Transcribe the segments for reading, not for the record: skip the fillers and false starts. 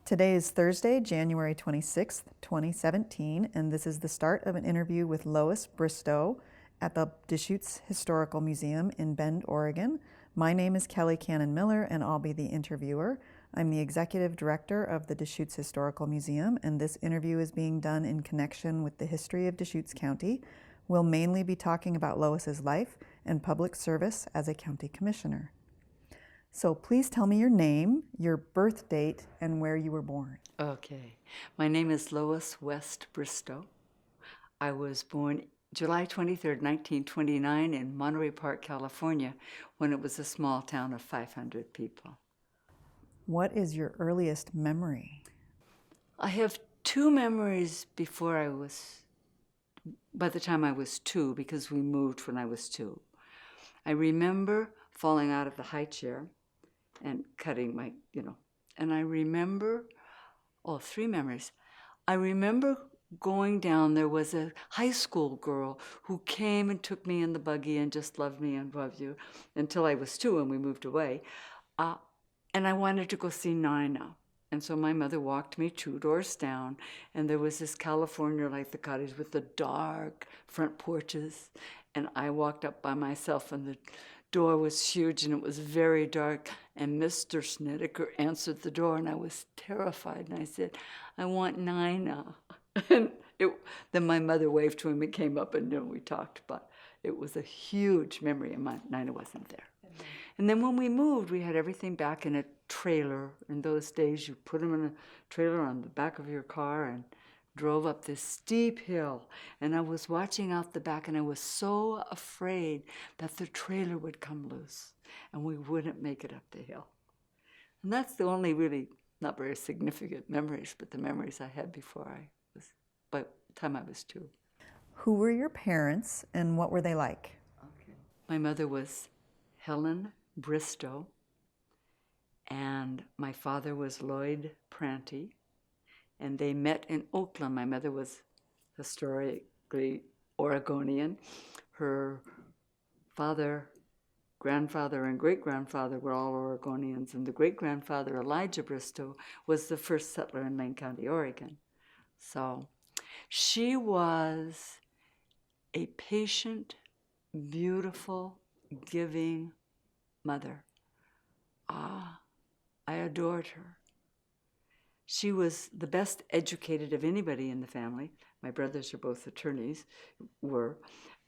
Today is Thursday, January 26th, 2017, and this is the start of an interview with Lois Bristow at the Deschutes Historical Museum in Bend, Oregon. My name is Kelly Cannon Miller, and I'll be the interviewer. I'm the executive director of the Deschutes Historical Museum, and this interview is being done in connection with the history of Deschutes County. We'll mainly be talking about Lois's life and public service as a county commissioner. So please tell me your name, your birth date, and where you were born. Okay. My name is Lois West Bristow. I was born July 23rd, 1929 in Monterey Park, California, when it was a small town of 500 people. What is your earliest memory? I have two memories by the time I was 2, because we moved when I was 2. I remember falling out of the high chair and cutting my, and I remember, 3 memories. I remember going down, there was a high school girl who came and took me in the buggy and just loved me and loved you until I was 2 and we moved away. And I wanted to go see Nina. And so my mother walked me 2 doors down, and there was this California like the cottage with the dark front porches. And I walked up by myself, and the door was huge and it was very dark, and Mr. Snedeker answered the door, and I was terrified, and I said, "I want Nina." And then my mother waved to him and came up, and we talked, but it was a huge memory, and Nina wasn't there. And then when we moved, we had everything back in a trailer. In those days, you put them in a trailer on the back of your car and drove up this steep hill, and I was watching out the back, and I was so afraid that the trailer would come loose and we wouldn't make it up the hill. And that's the only really not very significant memories, but the memories I had by the time I was 2. Who were your parents and what were they like? Okay. My mother was Helen Bristow, and my father was Lloyd Pranty. And they met in Oakland. My mother was historically Oregonian. Her father, grandfather, and great-grandfather were all Oregonians, and the great-grandfather, Elijah Bristow, was the first settler in Lane County, Oregon. So she was a patient, beautiful, giving mother. I adored her. She was the best educated of anybody in the family. My brothers are both attorneys,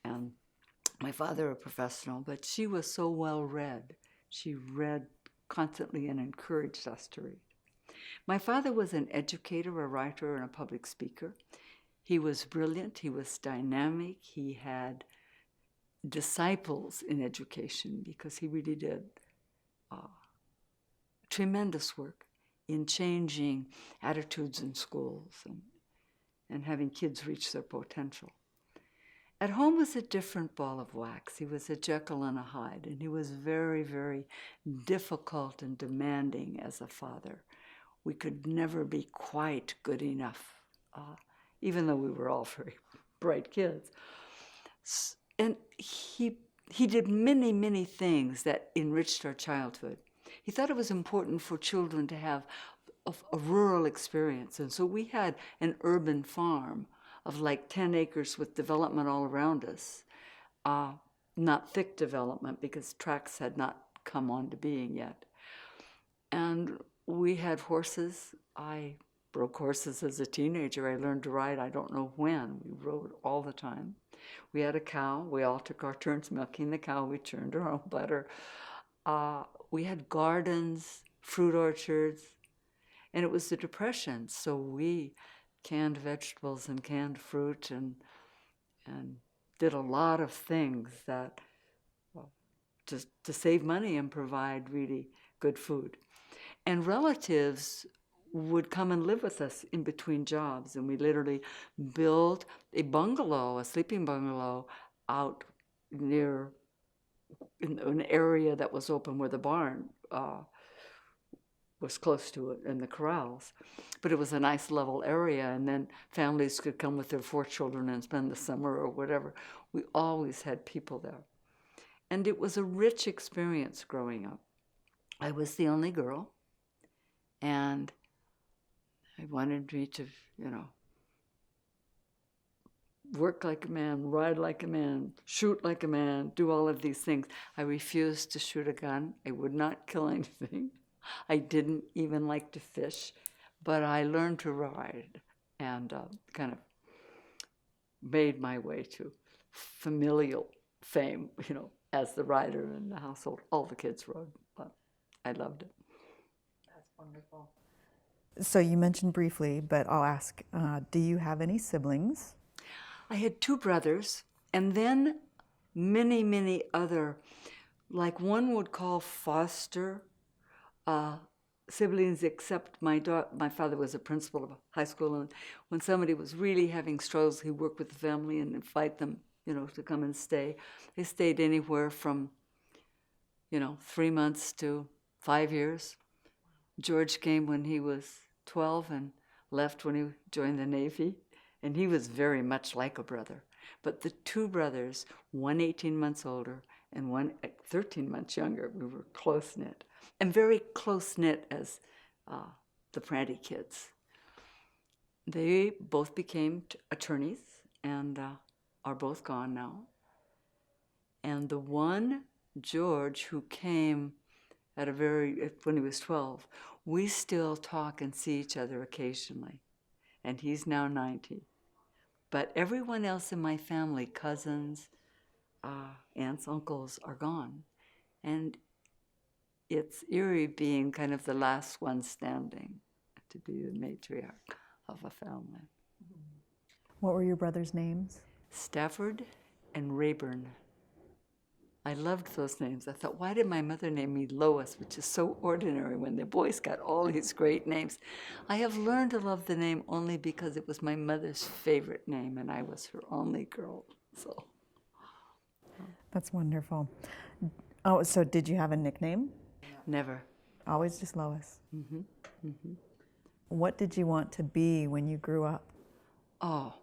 and my father a professional, but she was so well read. She read constantly and encouraged us to read. My father was an educator, a writer, and a public speaker. He was brilliant, he was dynamic, he had disciples in education because he really did tremendous work in changing attitudes in schools and having kids reach their potential. At home was a different ball of wax. He was a Jekyll and a Hyde, and he was very, very difficult and demanding as a father. We could never be quite good enough, even though we were all very bright kids. And he did many, many things that enriched our childhood. He thought it was important for children to have a rural experience. And so we had an urban farm of like 10 acres with development all around us. Not thick development because tracks had not come on to being yet. And we had horses. I broke horses as a teenager. I learned to ride, I don't know when. We rode all the time. We had a cow. We all took our turns milking the cow. We churned our own butter. We had gardens, fruit orchards, and it was the Depression, so we canned vegetables and canned fruit and did a lot of things that just to save money and provide really good food. And relatives would come and live with us in between jobs, and we literally built a bungalow, a sleeping bungalow, out near in an area that was open where the barn was close to it and the corrals. But it was a nice level area, and then families could come with their 4 children and spend the summer or whatever. We always had people there. And it was a rich experience growing up. I was the only girl, and I wanted me to, you know, work like a man, ride like a man, shoot like a man, do all of these things. I refused to shoot a gun. I would not kill anything. I didn't even like to fish, but I learned to ride and kind of made my way to familial fame, you know, as the rider in the household. All the kids rode, but I loved it. That's wonderful. So you mentioned briefly, but I'll ask, do you have any siblings? I had 2 brothers, and then many, many other, like one would call foster siblings, except my father was a principal of a high school, and when somebody was really having struggles, he'd work with the family and invite them, you know, to come and stay. They stayed anywhere from, you know, 3 months to 5 years. George came when he was 12 and left when he joined the Navy. And he was very much like a brother. But the 2 brothers, one 18 months older and one 13 months younger, we were close-knit. And very close-knit as the Pranty kids. They both became attorneys and are both gone now. And the one, George, who came when he was 12, we still talk and see each other occasionally. And he's now 90. But everyone else in my family, cousins, aunts, uncles, are gone. And it's eerie being kind of the last one standing to be the matriarch of a family. What were your brothers' names? Stafford and Rayburn. I loved those names. I thought, why did my mother name me Lois, which is so ordinary when the boys got all these great names? I have learned to love the name only because it was my mother's favorite name, and I was her only girl. So That's wonderful. Oh, so did you have a nickname? never. Always just Lois. Mm-hmm. Mm-hmm. What did you want to be when you grew up? Oh,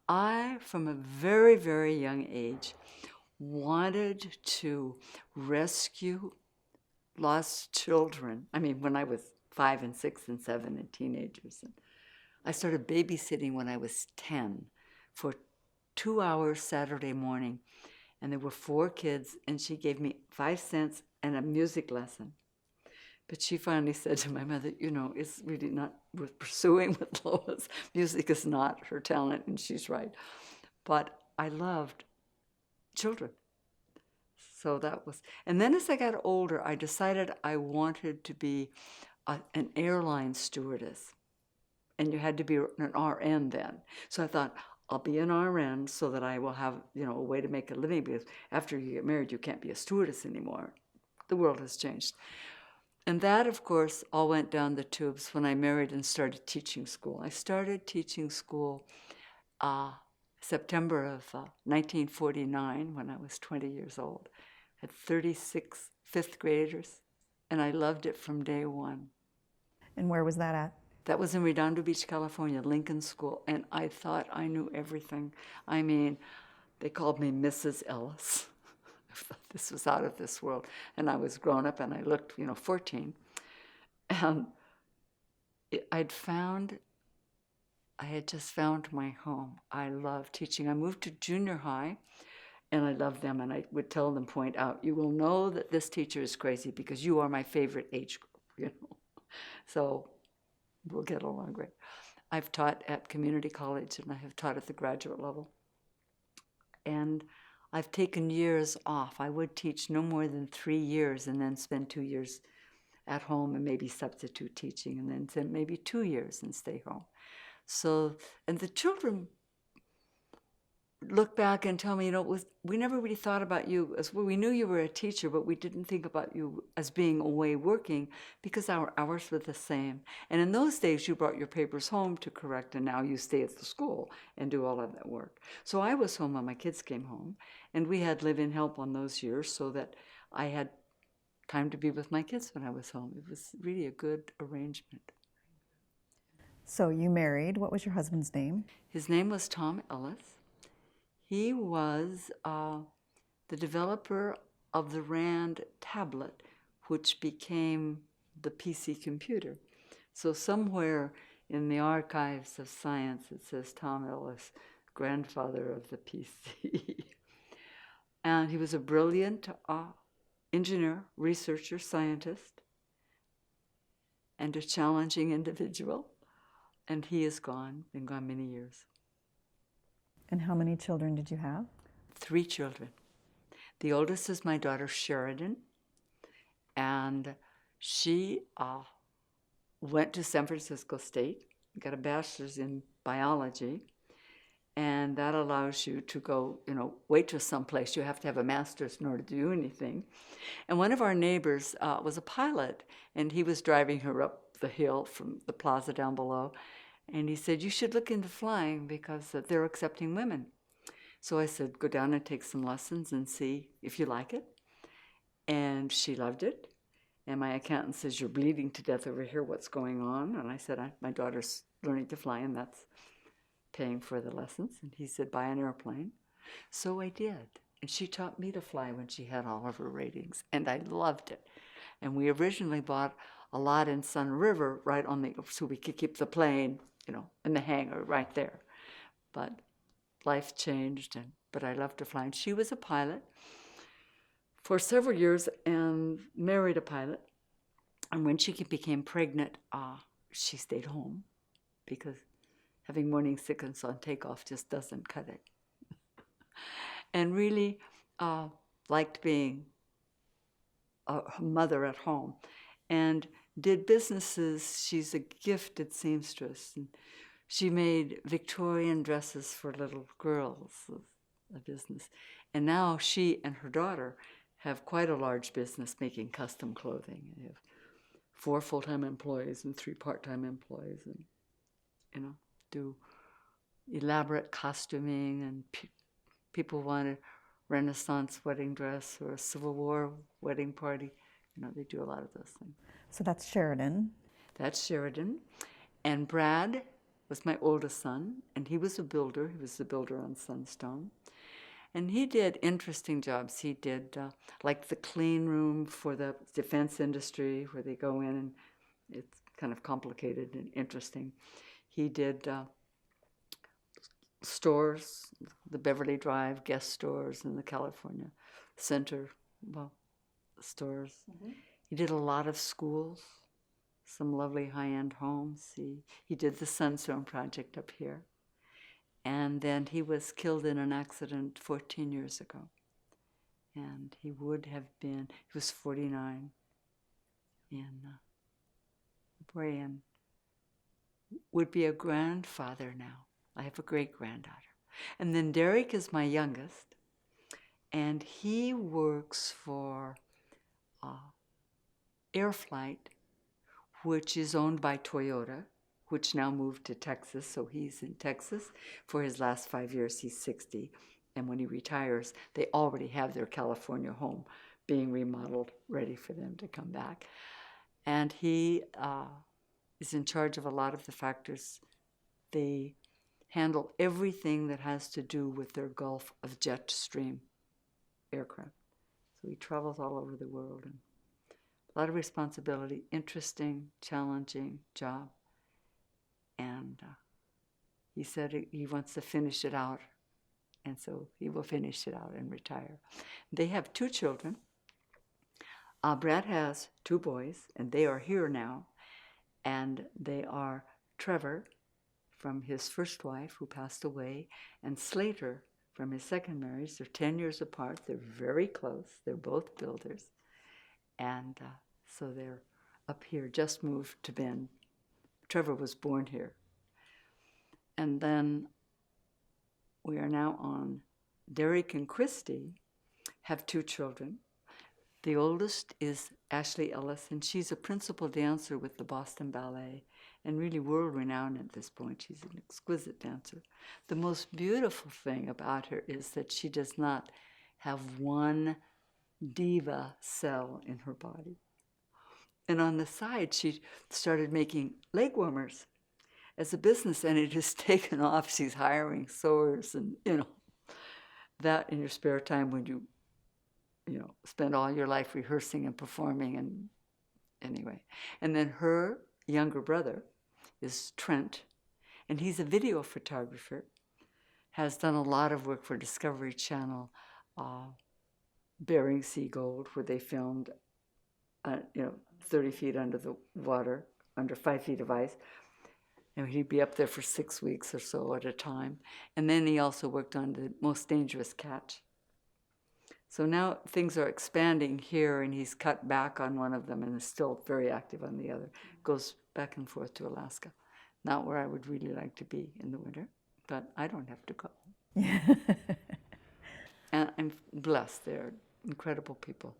I, from a very, very young age, wanted to rescue lost children. I mean, when I was 5 and 6 and 7 and teenagers. And I started babysitting when I was 10 for 2 hours Saturday morning. And there were 4 kids, and she gave me 5 cents and a music lesson. But she finally said to my mother, you know, it's really not worth pursuing with Lois. Music is not her talent, and she's right. But I loved children. So that was, and then as I got older, I decided I wanted to be an airline stewardess. And you had to be an RN then. So I thought, I'll be an RN so that I will have, you know, a way to make a living, because after you get married, you can't be a stewardess anymore. The world has changed. And that, of course, all went down the tubes when I married and started teaching school. I started teaching school September of 1949 when I was 20 years old. I had 36 fifth graders, and I loved it from day one. And where was that at? That was in Redondo Beach, California, Lincoln School, and I thought I knew everything. I mean, they called me Mrs. Ellis. I thought this was out of this world. And I was grown up, and I looked, 14. And I had just found my home. I love teaching. I moved to junior high, and I loved them, and I would tell them, point out, you will know that this teacher is crazy because you are my favorite age group, So we'll get along great. I've taught at community college, and I have taught at the graduate level. And I've taken years off. I would teach no more than 3 years and then spend 2 years at home and maybe substitute teaching, and then spend maybe 2 years and stay home. So, and the children look back and tell me, we never really thought about you as well. We knew you were a teacher, but we didn't think about you as being away working because our hours were the same. And in those days, you brought your papers home to correct, and now you stay at the school and do all of that work. So I was home when my kids came home, and we had live-in help on those years so that I had time to be with my kids when I was home. It was really a good arrangement. So you married. What was your husband's name? His name was Tom Ellis. He was the developer of the RAND tablet, which became the PC computer. So somewhere in the archives of science, it says Tom Ellis, grandfather of the PC. And he was a brilliant engineer, researcher, scientist, and a challenging individual. And he is gone, been gone many years. And how many children did you have? 3 children. The oldest is my daughter Sheridan, and she went to San Francisco State, got a bachelor's in biology, and that allows you to go, waitress someplace. You have to have a master's in order to do anything. And one of our neighbors was a pilot, and he was driving her up the hill from the plaza down below, and he said, you should look into flying because they're accepting women. So I said, go down and take some lessons and see if you like it. And she loved it. And my accountant says, you're bleeding to death over here. What's going on? And I said, my daughter's learning to fly, and that's paying for the lessons. And he said, buy an airplane. So I did. And she taught me to fly when she had all of her ratings. And I loved it. And we originally bought a lot in Sun River right on so we could keep the plane, in the hangar right there. But life changed, but I loved to fly. And she was a pilot for several years and married a pilot. And when she became pregnant, she stayed home because having morning sickness on takeoff just doesn't cut it. And really liked being a mother at home and did businesses. She's a gifted seamstress. And she made Victorian dresses for little girls, a business. And now she and her daughter have quite a large business making custom clothing. They have 4 full-time employees and 3 part-time employees, and do elaborate costuming, and people want a Renaissance wedding dress or a Civil War wedding party. They do a lot of those things. So that's Sheridan. That's Sheridan. And Brad was my oldest son, and he was a builder. He was the builder on Sunstone. And he did interesting jobs. He did like the clean room for the defense industry, where they go in, and it's kind of complicated and interesting. He did stores, the Beverly Drive guest stores and the California Center stores. Mm-hmm. He did a lot of schools, some lovely high-end homes. He did the Sunstone Project up here. And then he was killed in an accident 14 years ago. And he was 49. And would be a grandfather now. I have a great-granddaughter. And then Derek is my youngest, and he works for Airflight, which is owned by Toyota, which now moved to Texas. So he's in Texas for his last 5 years. He's 60. And when he retires, they already have their California home being remodeled, ready for them to come back. And he is in charge of a lot of the factors. They handle everything that has to do with their Gulf of Jetstream aircraft. So he travels all over the world, and a lot of responsibility, interesting, challenging job. And he said he wants to finish it out, and so he will finish it out and retire. They have 2 children. Brad has 2 boys, and they are here now, and they are Trevor from his first wife, who passed away, and Slater from his second marriage. They're 10 years apart. They're very close. They're both builders. And so they're up here, just moved to Bend. Trevor was born here. And then we are now on Derek and Christy have 2 children. The oldest is Ashley Ellis, and she's a principal dancer with the Boston Ballet, and really world-renowned at this point. She's an exquisite dancer. The most beautiful thing about her is that she does not have one diva cell in her body. And on the side, she started making leg warmers as a business, and it has taken off. She's hiring sewers, and that in your spare time when you spend all your life rehearsing and performing. And anyway, and then her younger brother is Trent, and he's a video photographer, has done a lot of work for Discovery Channel, Bering Sea Gold, where they filmed, 30 feet under the water, under 5 feet of ice. And he'd be up there for 6 weeks or so at a time. And then he also worked on The Most Dangerous Catch. So now things are expanding here, and he's cut back on one of them and is still very active on the other. Goes back and forth to Alaska. Not where I would really like to be in the winter, but I don't have to go. And I'm blessed. They're incredible people.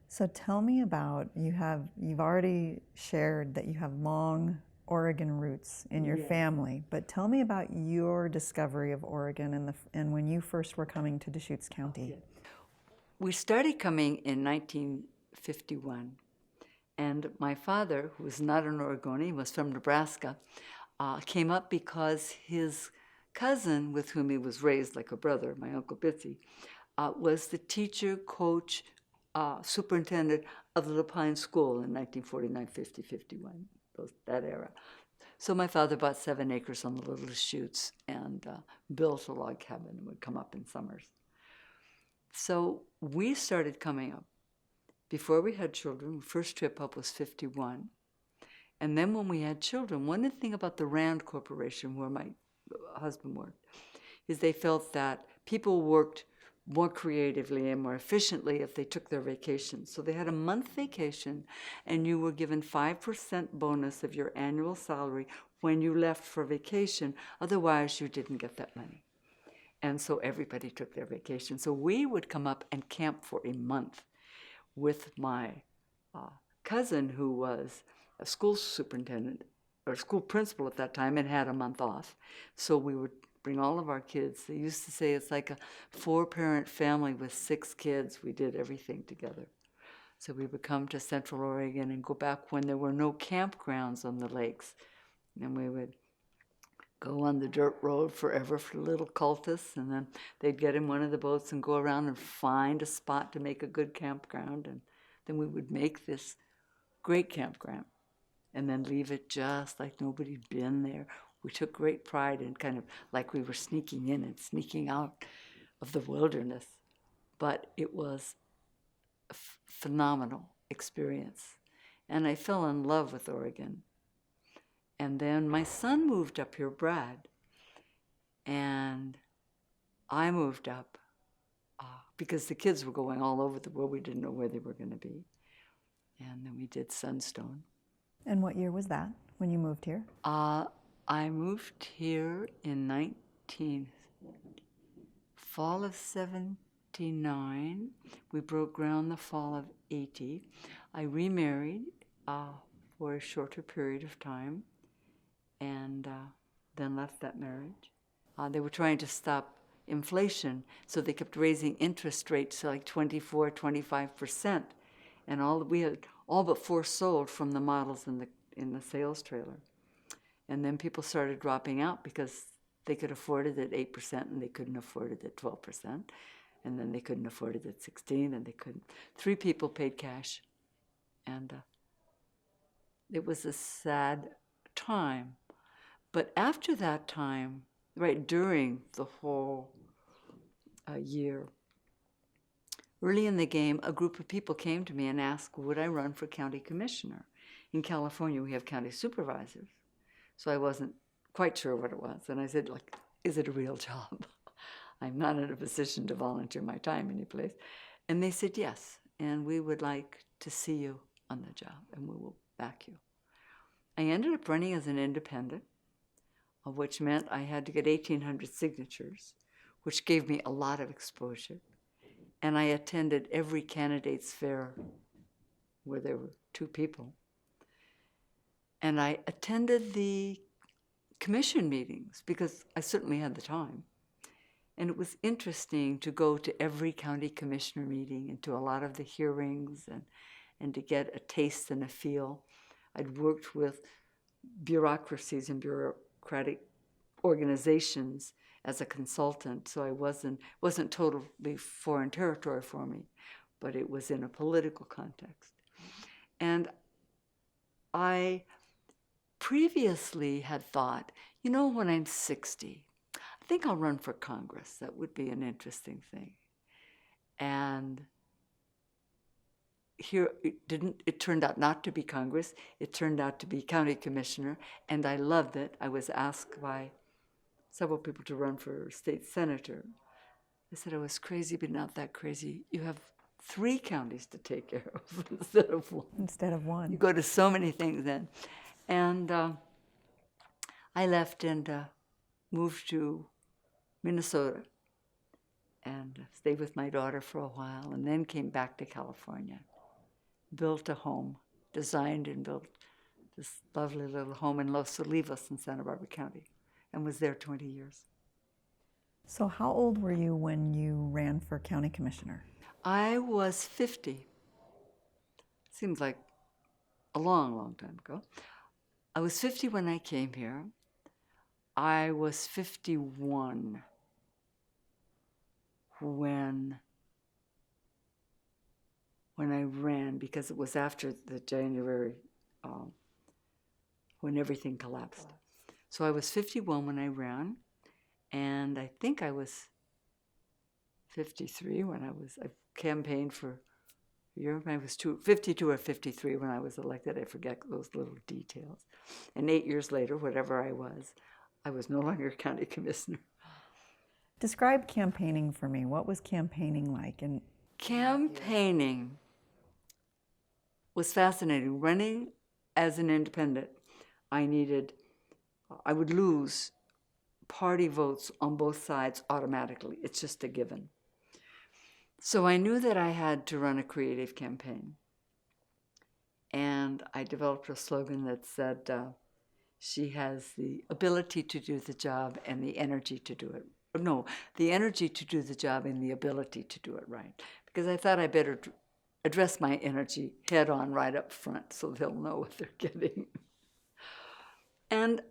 So tell me about, you've already shared that you have long Oregon roots in your family, but tell me about your discovery of Oregon and when you first were coming to Deschutes County. We started coming in 1951, and my father, who was not an Oregonian, was from Nebraska, came up because his cousin, with whom he was raised like a brother, my Uncle Bitsy, was the teacher, coach, superintendent of the Lapine School in 1949, 50, 51, that era. So my father bought 7 acres on the Little Deschutes and built a log cabin and would come up in summers. So we started coming up. Before we had children, the first trip up was 51. And then when we had children, one thing about the Rand Corporation, where my husband worked, is they felt that people worked more creatively and more efficiently if they took their vacation. So they had a month vacation, and you were given 5% bonus of your annual salary when you left for vacation. Otherwise, you didn't get that money. And so everybody took their vacation. So we would come up and camp for a month with my cousin, who was a school superintendent or school principal at that time and had a month off. So we would bring all of our kids. They used to say it's like a 4-parent family with 6 kids. We did everything together. So we would come to Central Oregon and go back when there were no campgrounds on the lakes. And we would go on the dirt road forever for little cultists, and then they'd get in one of the boats and go around and find a spot to make a good campground, and then we would make this great campground and then leave it just like nobody'd been there. We took great pride in kind of like we were sneaking in and sneaking out of the wilderness, but it was a phenomenal experience, and I fell in love with Oregon. And then my son moved up here, Brad, and I moved up because the kids were going all over the world. We didn't know where they were going to be. And then we did Sunstone. And what year was that when you moved here? I moved here in fall of 79. We broke ground the fall of 80. I remarried for a shorter period of time, and then left that marriage. They were trying to stop inflation, so they kept raising interest rates to like 24, 25%. And we had all but 4 sold from the models in the sales trailer. And then people started dropping out because they could afford it at 8% and they couldn't afford it at 12%. And then they couldn't afford it at 16%, and they couldn't. 3 people paid cash. And it was a sad time. But after that time, right during the whole year, early in the game, a group of people came to me and asked, would I run for county commissioner? In California, we have county supervisors. So I wasn't quite sure what it was. And I said, like, is it a real job? I'm not in a position to volunteer my time anyplace. And they said, yes, and we would like to see you on the job, and we will back you. I ended up running as an independent, which meant I had to get 1,800 signatures, which gave me a lot of exposure. And I attended every candidates fair where there were 2 people. And I attended the commission meetings because I certainly had the time. And it was interesting to go to every county commissioner meeting and to a lot of the hearings and to get a taste and a feel. I'd worked with bureaucracies and bureaucratic organizations as a consultant, so I wasn't totally foreign territory for me, but it was in a political context. And I previously had thought, when I'm 60, I think I'll run for Congress. That would be an interesting thing. And here it turned out not to be Congress. It turned out to be county commissioner, and I loved it. I was asked by several people to run for state senator. I said I was crazy, but not that crazy. You have 3 counties to take care of instead of 1. Instead of 1. You go to so many things then. And I left and moved to Minnesota and stayed with my daughter for a while, and then came back to California, built a home, designed and built this lovely little home in Los Olivos in Santa Barbara County, and was there 20 years. So how old were you when you ran for county commissioner? I was 50. Seems like a long, long time ago. I was 50 when I came here. I was 51 when I ran, because it was after the January, when everything collapsed. So I was 51 when I ran, and I think I was 53 when I campaigned for a year. I was 52 or 53 when I was elected. I forget those little details. And 8 years later, whatever I was no longer county commissioner. Describe campaigning for me. What was campaigning like? And campaigning was fascinating. Running as an independent, I would lose party votes on both sides automatically. It's just a given. So I knew that I had to run a creative campaign. And I developed a slogan that said, she has the ability to do the job and the energy to do it. No, the energy to do the job and the ability to do it right. Because I thought I better address my energy head on right up front so they'll know what they're getting. And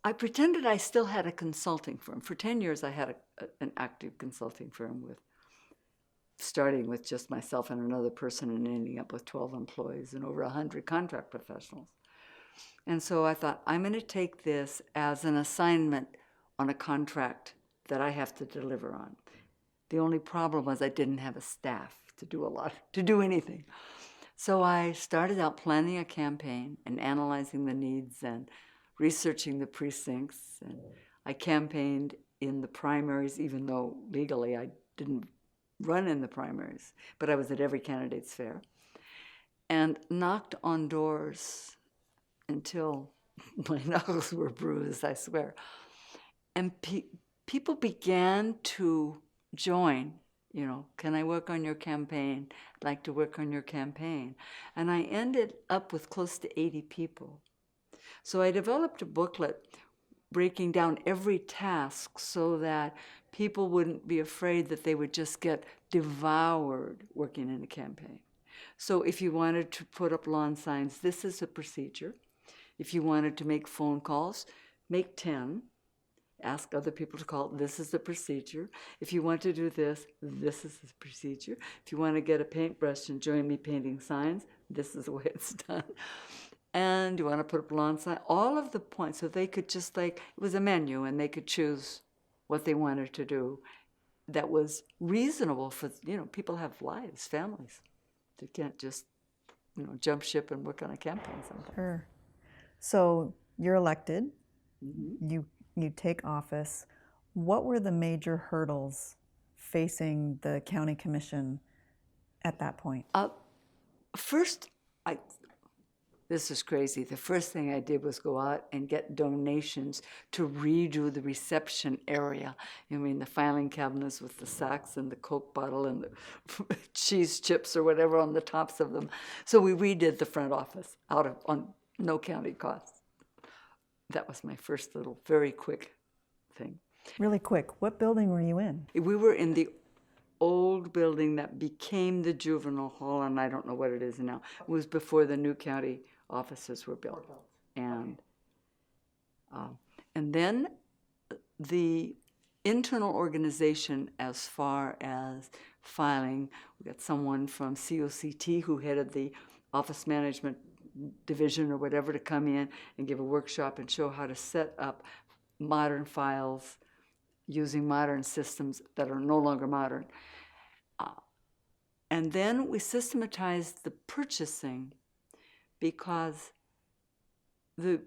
I pretended I still had a consulting firm. For 10 years, I had an active consulting firm, starting with just myself and another person and ending up with 12 employees and over 100 contract professionals. And so I thought, I'm going to take this as an assignment on a contract that I have to deliver on. The only problem was I didn't have a staff to do anything. So I started out planning a campaign and analyzing the needs and researching the precincts. And I campaigned in the primaries, even though legally I didn't run in the primaries, but I was at every candidate's fair, and knocked on doors until my knuckles were bruised, I swear. And people began to join, can I work on your campaign? I'd like to work on your campaign. And I ended up with close to 80 people. So I developed a booklet breaking down every task so that people wouldn't be afraid that they would just get devoured working in a campaign. So if you wanted to put up lawn signs, this is a procedure. If you wanted to make phone calls, make 10. Ask other people to call. This is the procedure. If you want to do this, this is the procedure. If you want to get a paintbrush and join me painting signs, this is the way it's done. And you want to put up lawn sign, all of the points, so they could just it was a menu, and they could choose what they wanted to do that was reasonable for, people have lives, families. They can't just, jump ship and work on a campaign sometimes. Sure. So you're elected, Mm-hmm. you take office. What were the major hurdles facing the county commission at that point? First, this is crazy. The first thing I did was go out and get donations to redo the reception area. The filing cabinets with the sacks and the Coke bottle and the cheese chips or whatever on the tops of them. So we redid the front office on no county costs. That was my first little, very quick thing. Really quick, what building were you in? We were in the old building that became the juvenile hall, and I don't know what it is now. It was before the new county offices were built. And then the internal organization, as far as filing, we got someone from COCT who headed the office management division or whatever to come in and give a workshop and show how to set up modern files using modern systems that are no longer modern. And then we systematized the purchasing, because the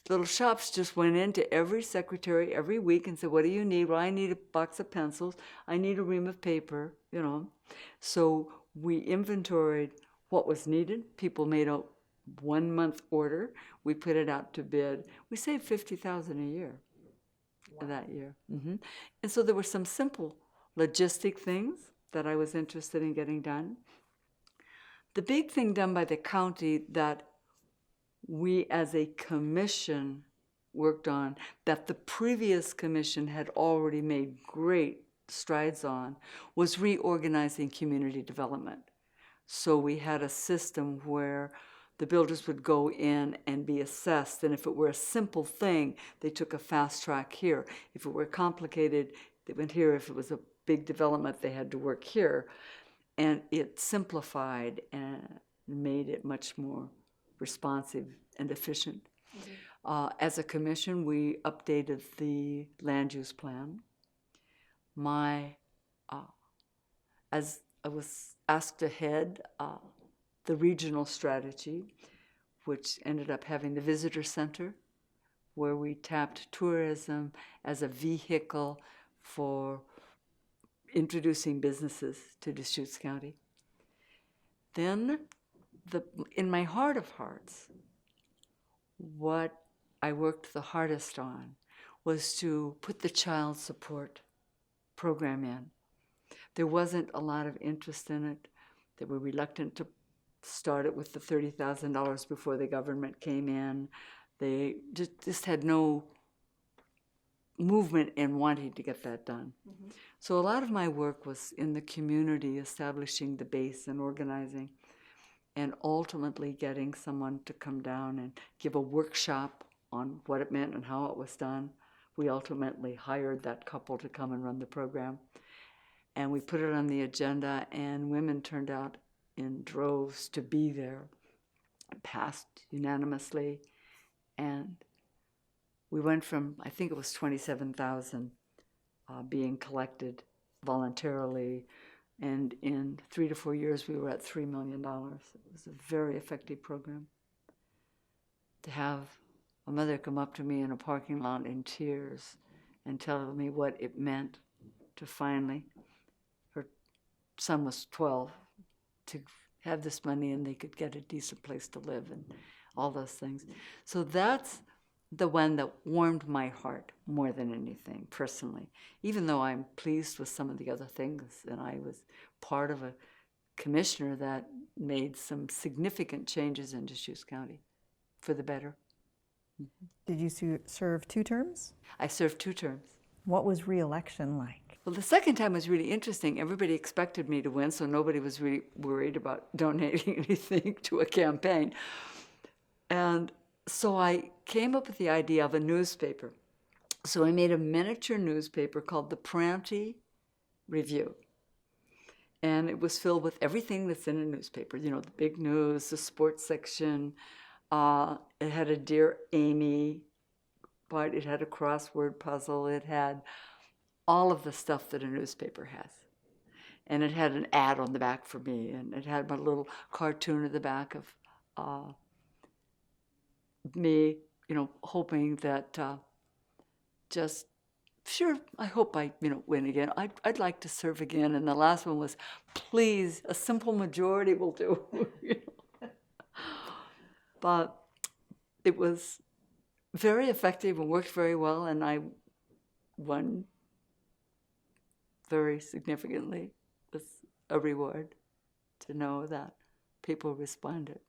little shops just went into every secretary every week and said, what do you need? Well, I need a box of pencils. I need a ream of paper, you know. So we inventoried what was needed. People made a 1 month order. We put it out to bid. We saved $50,000 a year. Wow. That year. Mm-hmm. And so there were some simple logistic things that I was interested in getting done. The big thing done by the county that we as a commission worked on, that the previous commission had already made great strides on, was reorganizing community development. So we had a system where the builders would go in and be assessed, and if it were a simple thing, they took a fast track here. If it were complicated, they went here. If it was a big development, they had to work here. And it simplified and made it much more responsive and efficient. Mm-hmm. As a commission, we updated the land use plan. As I was asked to head the regional strategy, which ended up having the visitor center, where we tapped tourism as a vehicle for introducing businesses to Deschutes County. Then, in my heart of hearts, what I worked the hardest on was to put the child support program in. There wasn't a lot of interest in it. They were reluctant to start it with the $30,000 before the government came in. They just had no movement in wanting to get that done. Mm-hmm. So a lot of my work was in the community, establishing the base and organizing, and ultimately getting someone to come down and give a workshop on what it meant and how it was done. We ultimately hired that couple to come and run the program. And we put it on the agenda, and women turned out in droves to be there. It passed unanimously. And we went from, I think it was 27,000 being collected voluntarily. And in 3 to 4 years, we were at $3 million. It was a very effective program. To have a mother come up to me in a parking lot in tears and tell me what it meant to finally, her son was 12, to have this money and they could get a decent place to live and all those things. So that's the one that warmed my heart more than anything, personally, even though I'm pleased with some of the other things. And I was part of a commissioner that made some significant changes in Deschutes County for the better. Mm-hmm. Did you serve 2 terms? I served 2 terms. What was re-election like? Well, the second time was really interesting. Everybody expected me to win, so nobody was really worried about donating anything to a campaign. And so I came up with the idea of a newspaper. So I made a miniature newspaper called the Prantee Review. And it was filled with everything that's in a newspaper, you know, the big news, the sports section. It had a Dear Amy part, it had a crossword puzzle, it had all of the stuff that a newspaper has. And it had an ad on the back for me, and it had my little cartoon at the back of me, you know, hoping that I hope I, you know, win again. I'd like to serve again. And the last one was, please, a simple majority will do. You know? But it was very effective and worked very well, and I won very significantly with a reward to know that people responded.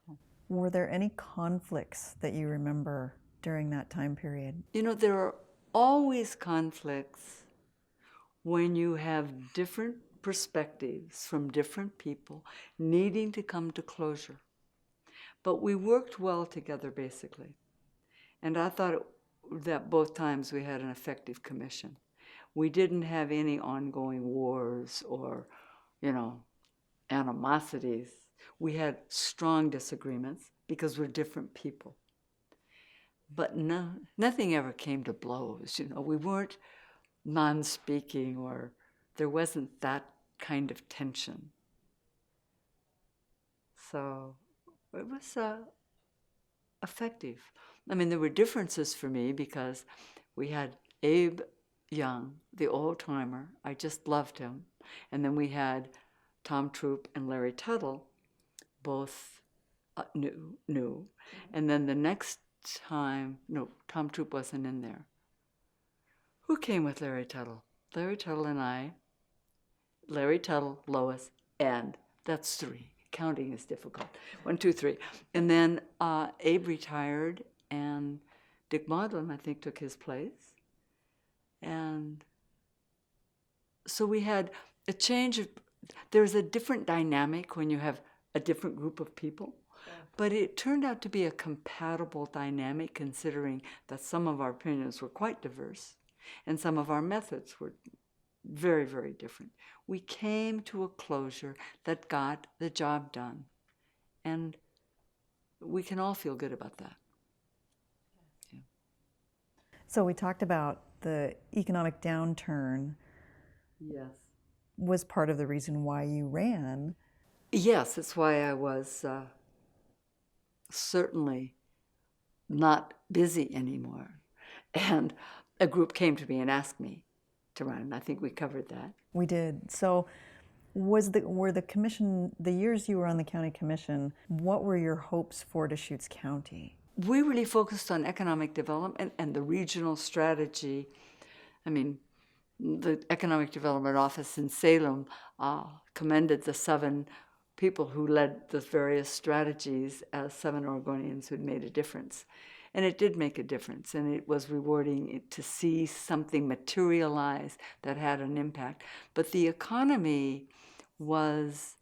So. Were there any conflicts that you remember during that time period? You know, there are always conflicts when you have different perspectives from different people needing to come to closure. But we worked well together, basically. And I thought that both times we had an effective commission. We didn't have any ongoing wars or, you know, animosities. We had strong disagreements because we're different people. But nothing ever came to blows. We weren't non-speaking, or there wasn't that kind of tension. So it was effective. I mean, there were differences for me because we had Abe Young, the old-timer. I just loved him. And then we had Tom Troop and Larry Tuttle, both new. And then the next time, no, Tom Troop wasn't in there. Who came with Larry Tuttle? Larry Tuttle and I, Larry Tuttle, Lois, and that's 3. Counting is difficult. 1, 2, 3. And then Abe retired, and Dick Maudlin, I think, took his place. And so we had a change of, there's a different dynamic when you have a different group of people. Yeah. But it turned out to be a compatible dynamic, considering that some of our opinions were quite diverse, and some of our methods were very, very different. We came to a closure that got the job done. And we can all feel good about that. Yeah. So we talked about the economic downturn. Yes. Was part of the reason why you ran. Yes, it's why I was certainly not busy anymore. And a group came to me and asked me to run. I think we covered that. We did. So were the commission, the years you were on the county commission, what were your hopes for Deschutes County? We really focused on economic development and the regional strategy. I mean, the Economic Development Office in Salem commended the 7 people who led the various strategies as 7 Oregonians who'd made a difference. And it did make a difference, and it was rewarding to see something materialize that had an impact. But the economy was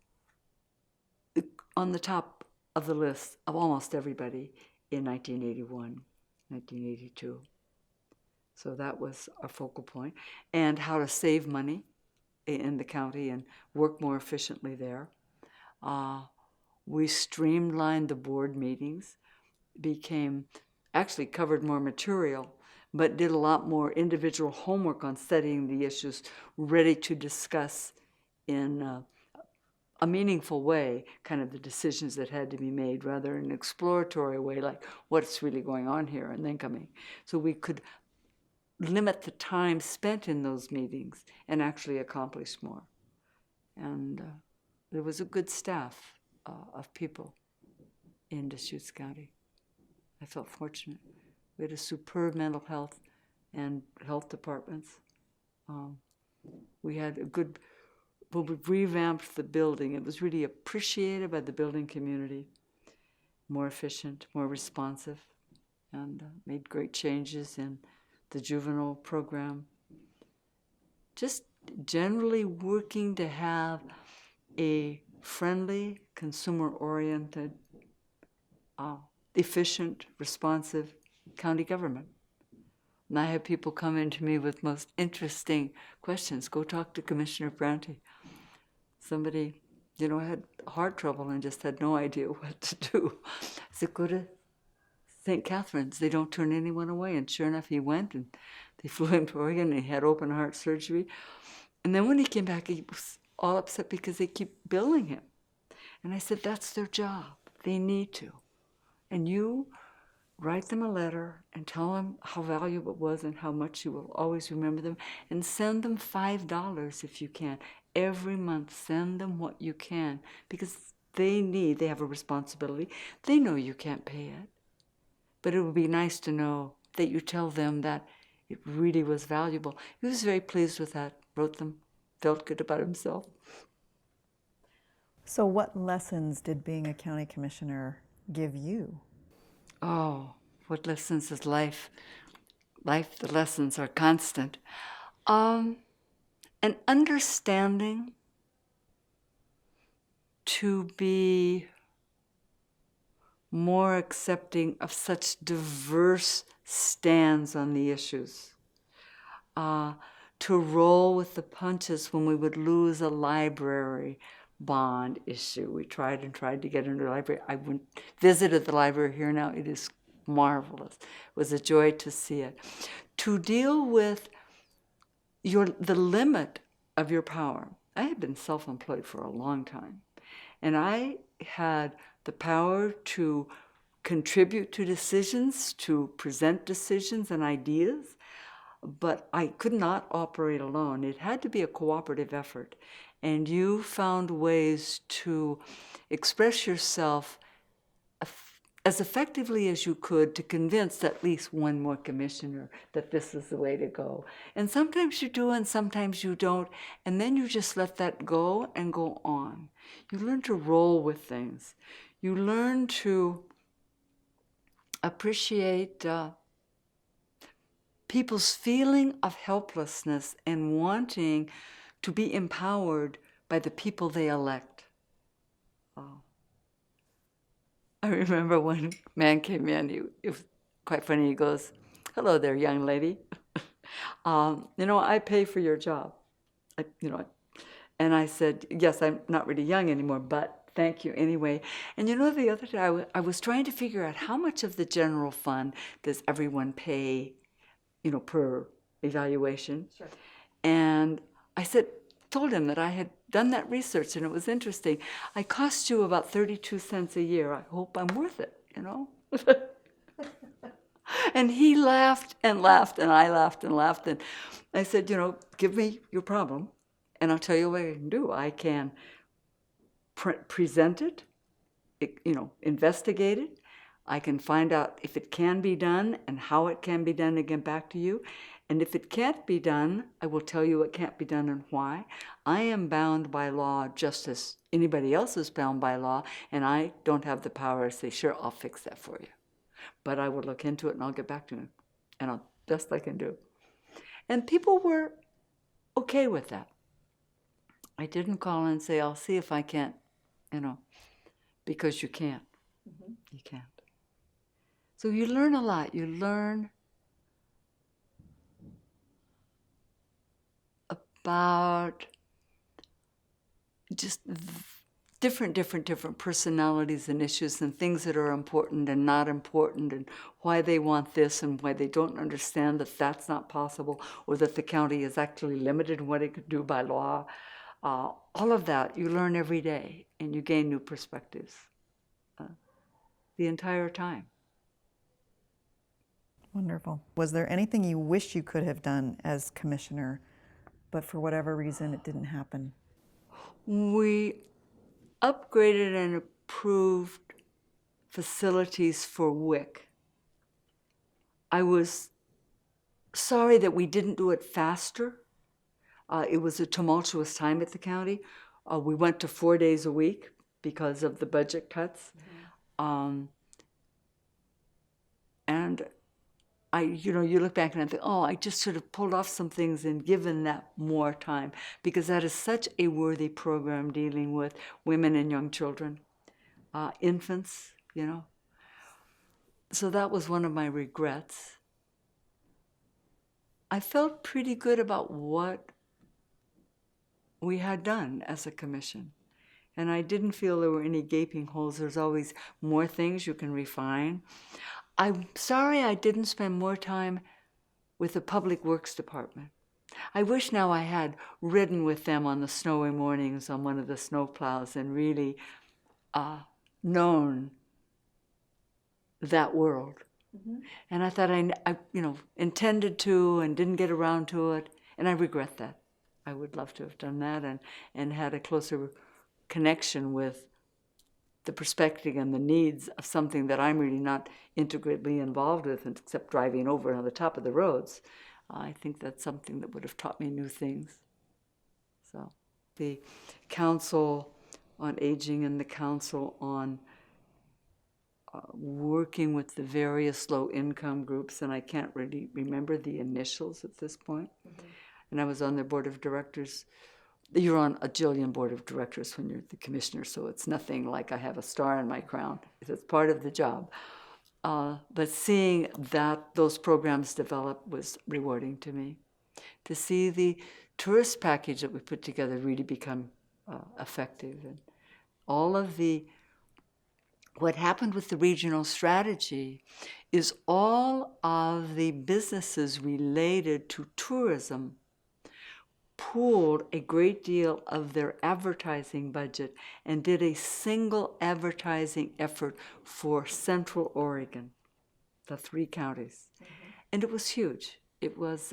on the top of the list of almost everybody in 1981, 1982. So that was our focal point. And how to save money in the county and work more efficiently there. We streamlined the board meetings, actually covered more material, but did a lot more individual homework on studying the issues, ready to discuss in a meaningful way kind of the decisions that had to be made, rather in an exploratory way, like what's really going on here, and then coming. So we could limit the time spent in those meetings and actually accomplish more. And there was a good staff of people in Deschutes County. I felt fortunate. We had a superb mental health and health departments. We had a good, when we revamped the building, it was really appreciated by the building community. More efficient, more responsive, and made great changes in the juvenile program. Just generally working to have a friendly, consumer-oriented, efficient, responsive county government. And I have people come into me with most interesting questions. Go talk to Commissioner Branty. Somebody, had heart trouble and just had no idea what to do. I said, go to St. Catherine's. They don't turn anyone away. And sure enough, he went, and they flew him to Oregon, and he had open heart surgery. And then when he came back, he was all upset because they keep billing him. And I said, that's their job. They need to. And you write them a letter and tell them how valuable it was and how much you will always remember them, and send them $5 if you can. Every month, send them what you can, because they have a responsibility. They know you can't pay it. But it would be nice to know that you tell them that it really was valuable. He was very pleased with that, wrote them, felt good about himself. So what lessons did being a county commissioner give you? Oh, what lessons is life? Life, the lessons are constant. An understanding to be more accepting of such diverse stands on the issues. To roll with the punches when we would lose a library, bond issue. We tried and tried to get into the library. I visited the library here now. It is marvelous. It was a joy to see it. To deal with the limit of your power. I had been self-employed for a long time, and I had the power to contribute to decisions, to present decisions and ideas, but I could not operate alone. It had to be a cooperative effort, and you found ways to express yourself as effectively as you could to convince at least one more commissioner that this is the way to go. And sometimes you do and sometimes you don't, and then you just let that go and go on. You learn to roll with things. You learn to appreciate people's feeling of helplessness and wanting to be empowered by the people they elect. Oh. I remember one man came in, it was quite funny, he goes, "Hello there, young lady. I pay for your job." And I said, "Yes, I'm not really young anymore, but thank you anyway." And the other day I was trying to figure out how much of the general fund does everyone pay, per evaluation. Sure. And I told him that I had done that research, and it was interesting. I cost you about 32 cents a year. I hope I'm worth it, And he laughed and laughed, and I laughed and laughed. And I said, give me your problem, and I'll tell you what I can do. I can present it, investigate it. I can find out if it can be done and how it can be done and get back to you. And if it can't be done, I will tell you it can't be done and why. I am bound by law just as anybody else is bound by law, and I don't have the power to say, "Sure, I'll fix that for you." But I will look into it and I'll get back to you, and I'll best I can do. And people were okay with that. I didn't call and say, "I'll see if I can't," because you can't. Mm-hmm. You can't. So you learn a lot. You learn about just different personalities and issues and things that are important and not important, and why they want this and why they don't understand that that's not possible, or that the county is actually limited in what it could do by law. All of that you learn every day, and you gain new perspectives the entire time. Wonderful. Was there anything you wish you could have done as commissioner, but for whatever reason it didn't happen? We upgraded and improved facilities for WIC. I was sorry that we didn't do it faster. It was a tumultuous time at the county. We went to 4 days a week because of the budget cuts. Mm-hmm. And you look back and I think, I just should have pulled off some things and given that more time, because that is such a worthy program dealing with women and young children, infants, So that was one of my regrets. I felt pretty good about what we had done as a commission, and I didn't feel there were any gaping holes. There's always more things you can refine. I'm sorry I didn't spend more time with the Public Works Department. I wish now I had ridden with them on the snowy mornings on one of the snow plows and really known that world. Mm-hmm. And I thought I intended to and didn't get around to it, and I regret that. I would love to have done that and had a closer connection with the perspective and the needs of something that I'm really not integrally involved with, except driving over on the top of the roads. I think that's something that would have taught me new things. So the Council on Aging and the Council on working with the various low-income groups, and I can't really remember the initials at this point. Mm-hmm. And I was on their board of directors. You're on a jillion board of directors when you're the commissioner, so it's nothing like I have a star in my crown. It's part of the job. But seeing those programs develop was rewarding to me. To see the tourist package that we put together really become effective. And all of what happened with the regional strategy is all of the businesses related to tourism pooled a great deal of their advertising budget and did a single advertising effort for Central Oregon, the 3 counties. And it was huge. It was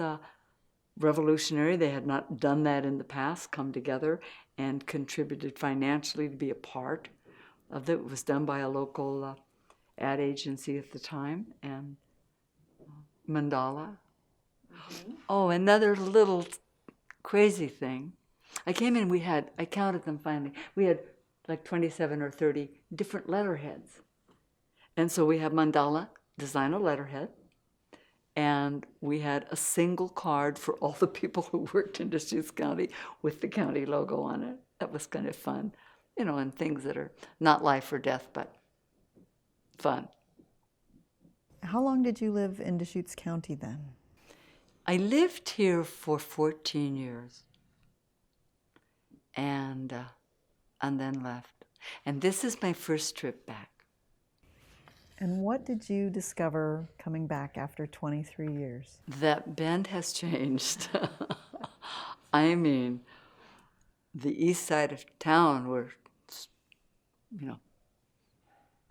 revolutionary. They had not done that in the past, come together and contributed financially to be a part of it. It was done by a local ad agency at the time, and Mandala. Oh, another little crazy thing. I came in, I counted them finally. We had like 27 or 30 different letterheads. And so we had Mandala design a letterhead, and we had a single card for all the people who worked in Deschutes County with the county logo on it. That was kind of fun, and things that are not life or death, but fun. How long did you live in Deschutes County then? I lived here for 14 years and then left. And this is my first trip back. And what did you discover coming back after 23 years? That Bend has changed. I mean, the east side of town were,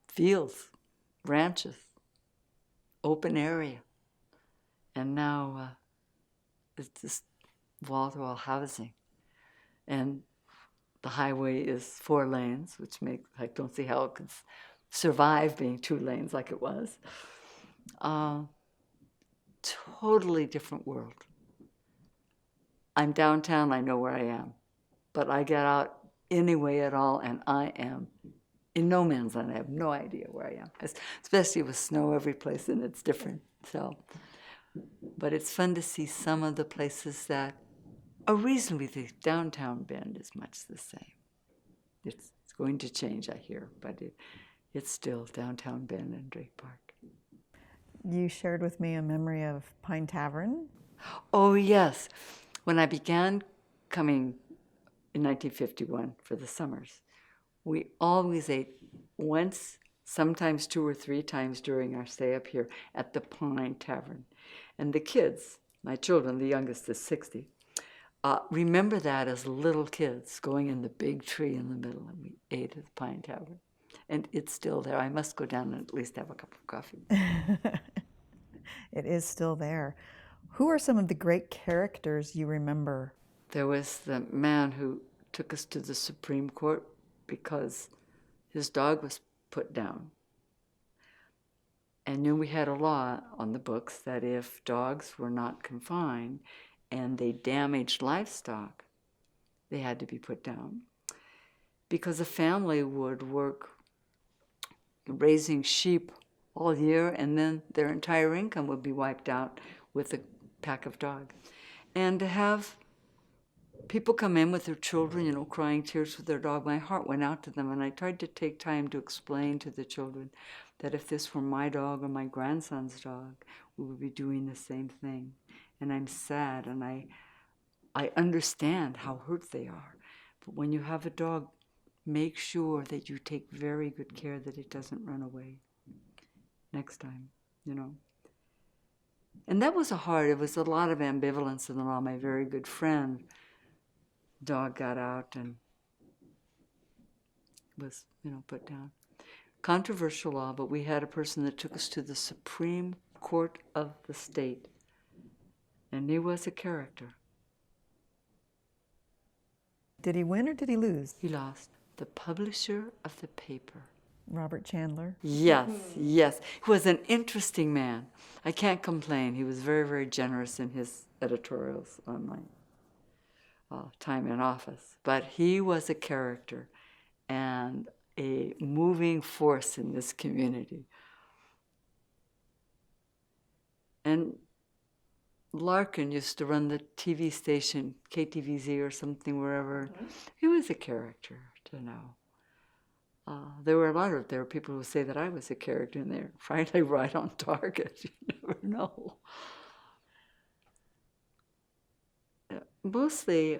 fields, ranches, open area. And now it's just wall-to-wall housing. And the highway is 4 lanes, which I don't see how it could survive being 2 lanes like it was. Totally different world. I'm downtown, I know where I am. But I get out anyway at all, and I am in no man's land. I have no idea where I am, especially with snow every place, and it's different. But it's fun to see some of the places that are reasonably, the downtown Bend is much the same. It's going to change, I hear, but it's still downtown Bend and Drake Park. You shared with me a memory of Pine Tavern. Oh, yes. When I began coming in 1951 for the summers, we always ate once, sometimes 2 or 3 times during our stay up here at the Pine Tavern. And the kids, my children, the youngest is 60, remember that as little kids going in the big tree in the middle, and we ate at the Pine Tavern. And it's still there. I must go down and at least have a cup of coffee. It is still there. Who are some of the great characters you remember? There was the man who took us to the Supreme Court because his dog was put down. And knew we had a law on the books that if dogs were not confined and they damaged livestock, they had to be put down. Because a family would work raising sheep all year, and then their entire income would be wiped out with a pack of dogs. And to have people come in with their children, crying tears with their dog, my heart went out to them, and I tried to take time to explain to the children that if this were my dog or my grandson's dog, we would be doing the same thing. And I'm sad, and I understand how hurt they are. But when you have a dog, make sure that you take very good care that it doesn't run away next time, And that was it was a lot of ambivalence in the law. My very good friend, dog got out and was, put down. Controversial law, but we had a person that took us to the Supreme Court of the state, and he was a character. Did he win or did he lose? He lost. The publisher of the paper. Robert Chandler? Yes, yes. He was an interesting man. I can't complain. He was very, very generous in his editorials on my time in office. But he was a character and a moving force in this community. And Larkin used to run the TV station, KTVZ or something, wherever. He was a character to know. There were people who say that I was a character, and they're frankly right on target. You never know. Mostly,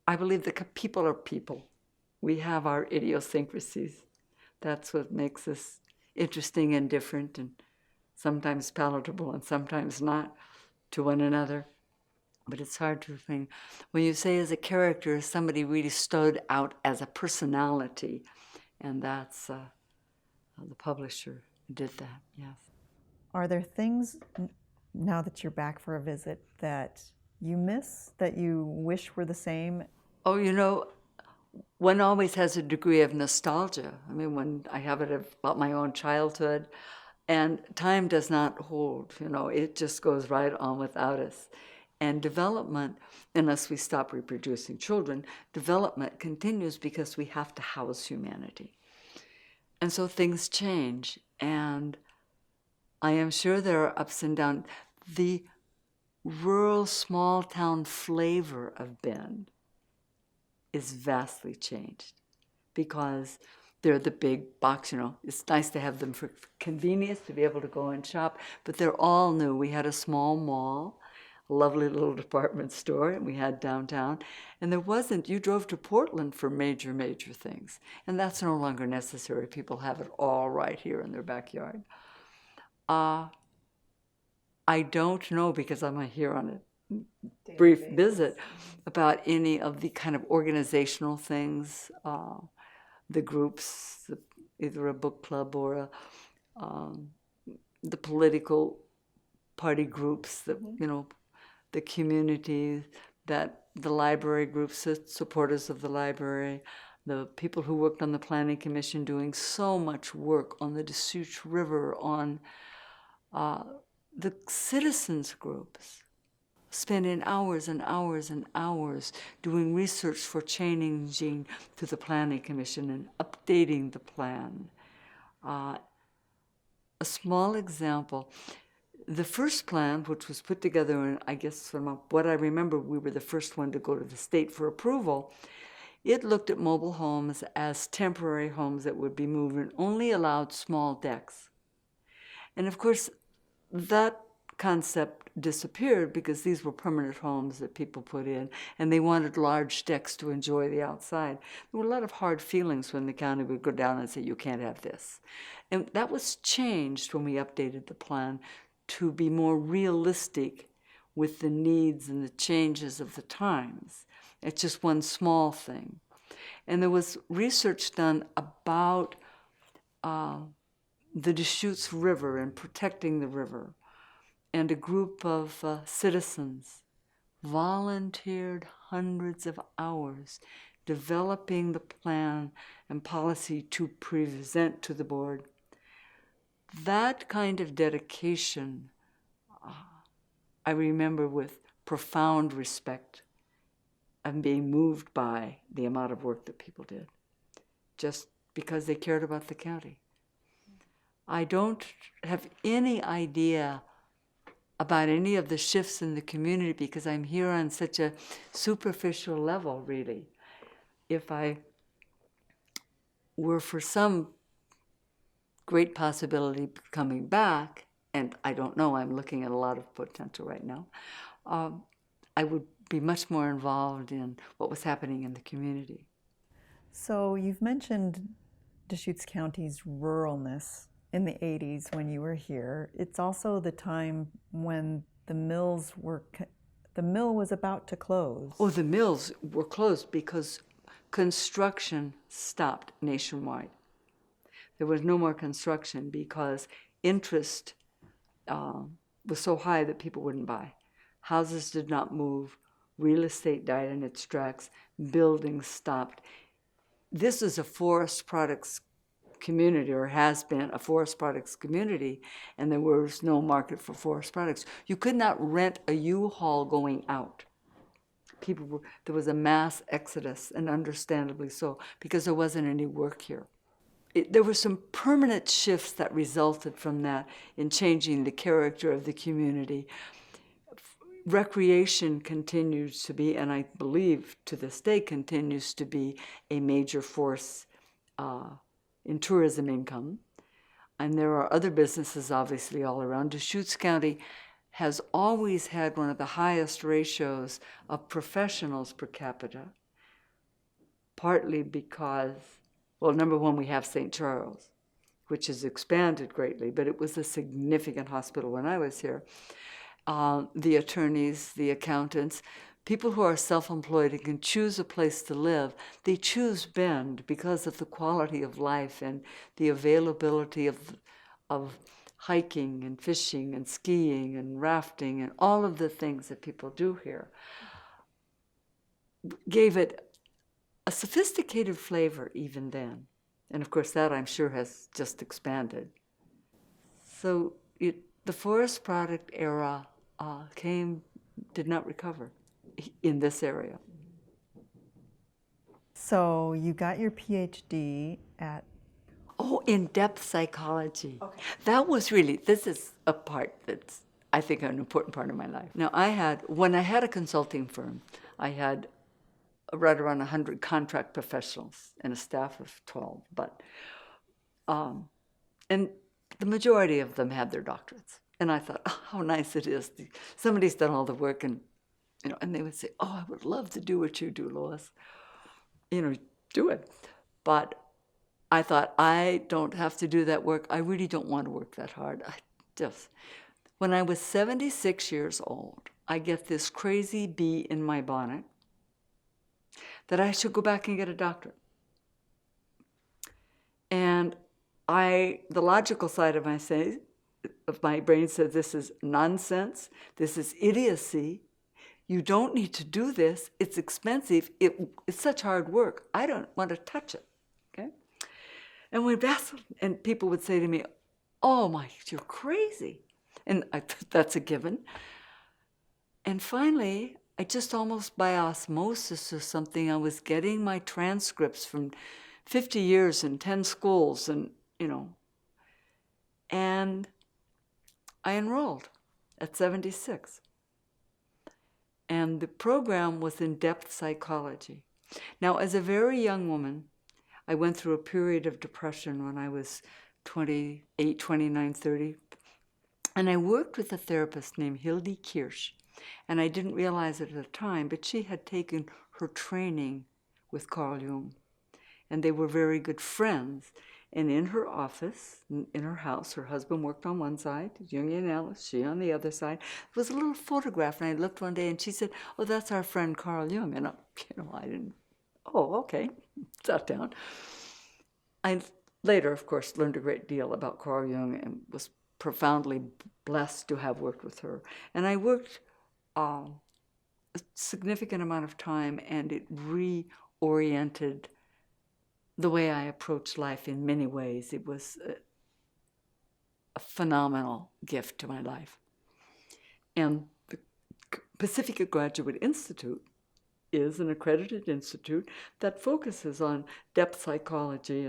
I believe that people are people. We have our idiosyncrasies. That's what makes us interesting and different, and sometimes palatable and sometimes not to one another. But it's hard to think. When you say as a character, somebody really stood out as a personality, and that's the publisher did that, yes. Are there things, now that you're back for a visit, that you miss, that you wish were the same? Oh, you know, one always has a degree of nostalgia. I mean, when I have it about my own childhood, and time does not hold, you know, it just goes right on without us. And development, unless we stop reproducing children, development continues because we have to house humanity. And so things change, and I am sure there are ups and downs. The rural small town flavor of Bend is vastly changed because they're the big box, you know. It's nice to have them for convenience, to be able to go and shop, but they're all new. We had a small mall, a lovely little department store, and we had downtown. And there wasn't, you drove to Portland for major things. And that's no longer necessary. People have it all right here in their backyard. I don't know, because I'm here on a brief visit, about any of the kind of organizational things, the groups, either a book club or the political party groups, that, you know, the community, that the library groups, the supporters of the library, the people who worked on the Planning Commission doing so much work on the Deschutes River, on the citizens groups, spending hours and hours and hours doing research for changing to the Planning Commission and updating the plan. A small example, the first plan, which was put together, and I guess from what I remember, we were the first one to go to the state for approval. It looked at mobile homes as temporary homes that would be moved and only allowed small decks. And of course, that concept disappeared because these were permanent homes that people put in, and they wanted large decks to enjoy the outside. There were a lot of hard feelings when the county would go down and say, you can't have this. And that was changed when we updated the plan to be more realistic with the needs and the changes of the times. It's just one small thing. And there was research done about the Deschutes River and protecting the river. And a group of citizens volunteered hundreds of hours developing the plan and policy to present to the board. That kind of dedication, I remember with profound respect and being moved by the amount of work that people did, just because they cared about the county. I don't have any idea about any of the shifts in the community because I'm here on such a superficial level, really. If I were for some great possibility coming back, and I don't know, I'm looking at a lot of potential right now, I would be much more involved in what was happening in the community. So you've mentioned Deschutes County's ruralness in the 80s when you were here. It's also the time when the mill was about to close. Oh, the mills were closed because construction stopped nationwide. There was no more construction because interest was so high that people wouldn't buy. Houses did not move. Real estate died in its tracks. Buildings stopped. This is a forest products community, or has been a forest products community, and there was no market for forest products. You could not rent a U-Haul going out. There was a mass exodus, and understandably so, because there wasn't any work here. There were some permanent shifts that resulted from that in changing the character of the community. Recreation continues to be, and I believe to this day continues to be, a major force in tourism income. And there are other businesses obviously all around. Deschutes County has always had one of the highest ratios of professionals per capita partly because, well, number one, we have St. Charles, which has expanded greatly, but it was a significant hospital when I was here. The attorneys, the accountants, people who are self-employed and can choose a place to live, they choose Bend because of the quality of life and the availability of hiking and fishing and skiing and rafting and all of the things that people do here. Gave it a sophisticated flavor even then. And of course that, I'm sure, has just expanded. So the forest product era did not recover in this area. So you got your PhD at... Oh, in-depth psychology. Okay. That was really, this is a part that's, I think, an important part of my life. Now, when I had a consulting firm, I had right around 100 contract professionals and a staff of 12, and the majority of them had their doctorates. And I thought, oh, how nice it is. Somebody's done all the work, and and they would say, oh, I would love to do what you do, Lois. Do it. But I thought, I don't have to do that work. I really don't want to work that hard. When I was 76 years old, I get this crazy bee in my bonnet that I should go back and get a doctorate. And the logical side of my brain said, this is nonsense, this is idiocy, you don't need to do this, it's expensive, it's such hard work, I don't want to touch it, okay? And people would say to me, oh my, you're crazy. And that's a given. And finally, I just almost by osmosis or something, I was getting my transcripts from 50 years and 10 schools and I enrolled at 76. And the program was in-depth psychology. Now, as a very young woman, I went through a period of depression when I was 28, 29, 30. And I worked with a therapist named Hildy Kirsch. And I didn't realize it at the time, but she had taken her training with Carl Jung. And they were very good friends. And in her office, in her house, her husband worked on one side, Jungian analyst, she on the other side. There was a little photograph, and I looked one day, and she said, oh, that's our friend Carl Jung. And I didn't, oh, okay, sat down. I later, of course, learned a great deal about Carl Jung and was profoundly blessed to have worked with her. And I worked a significant amount of time, and it reoriented the way I approach life in many ways. It was a phenomenal gift to my life. And the Pacifica Graduate Institute is an accredited institute that focuses on depth psychology,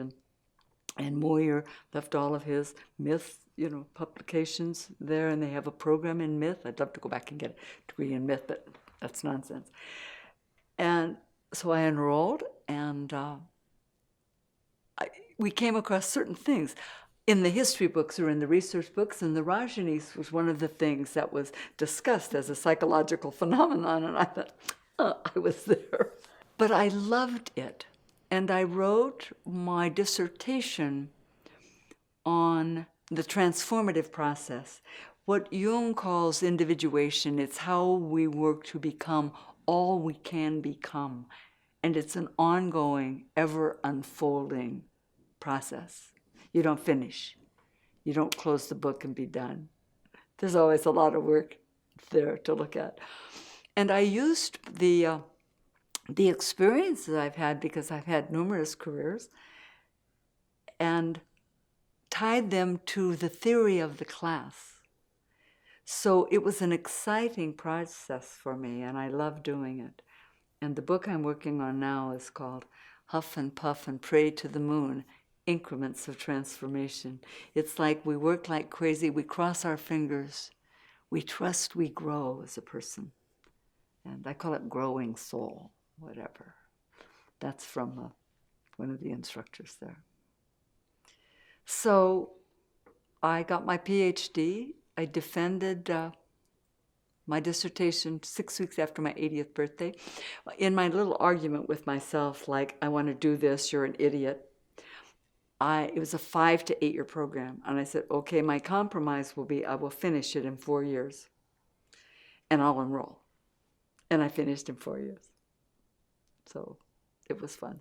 and Moyer left all of his myth, publications there, and they have a program in myth. I'd love to go back and get a degree in myth, but that's nonsense. And so I enrolled, and we came across certain things in the history books or in the research books, and the Rajneesh was one of the things that was discussed as a psychological phenomenon, and I thought, I was there. But I loved it, and I wrote my dissertation on the transformative process, what Jung calls individuation. It's how we work to become all we can become, and it's an ongoing, ever-unfolding process. You don't finish. You don't close the book and be done. There's always a lot of work there to look at. And I used the experiences I've had, because I've had numerous careers, and tied them to the theory of the class. So it was an exciting process for me, and I love doing it. And the book I'm working on now is called Huff and Puff and Pray to the Moon, Increments of Transformation. It's like we work like crazy, we cross our fingers, we trust we grow as a person. And I call it growing soul, whatever. That's from one of the instructors there. So I got my PhD. I defended my dissertation 6 weeks after my 80th birthday. In my little argument with myself, like, I want to do this, you're an idiot. It was a 5 to 8 year program. And I said, okay, my compromise will be I will finish it in 4 years. And I'll enroll. And I finished in 4 years. So it was fun.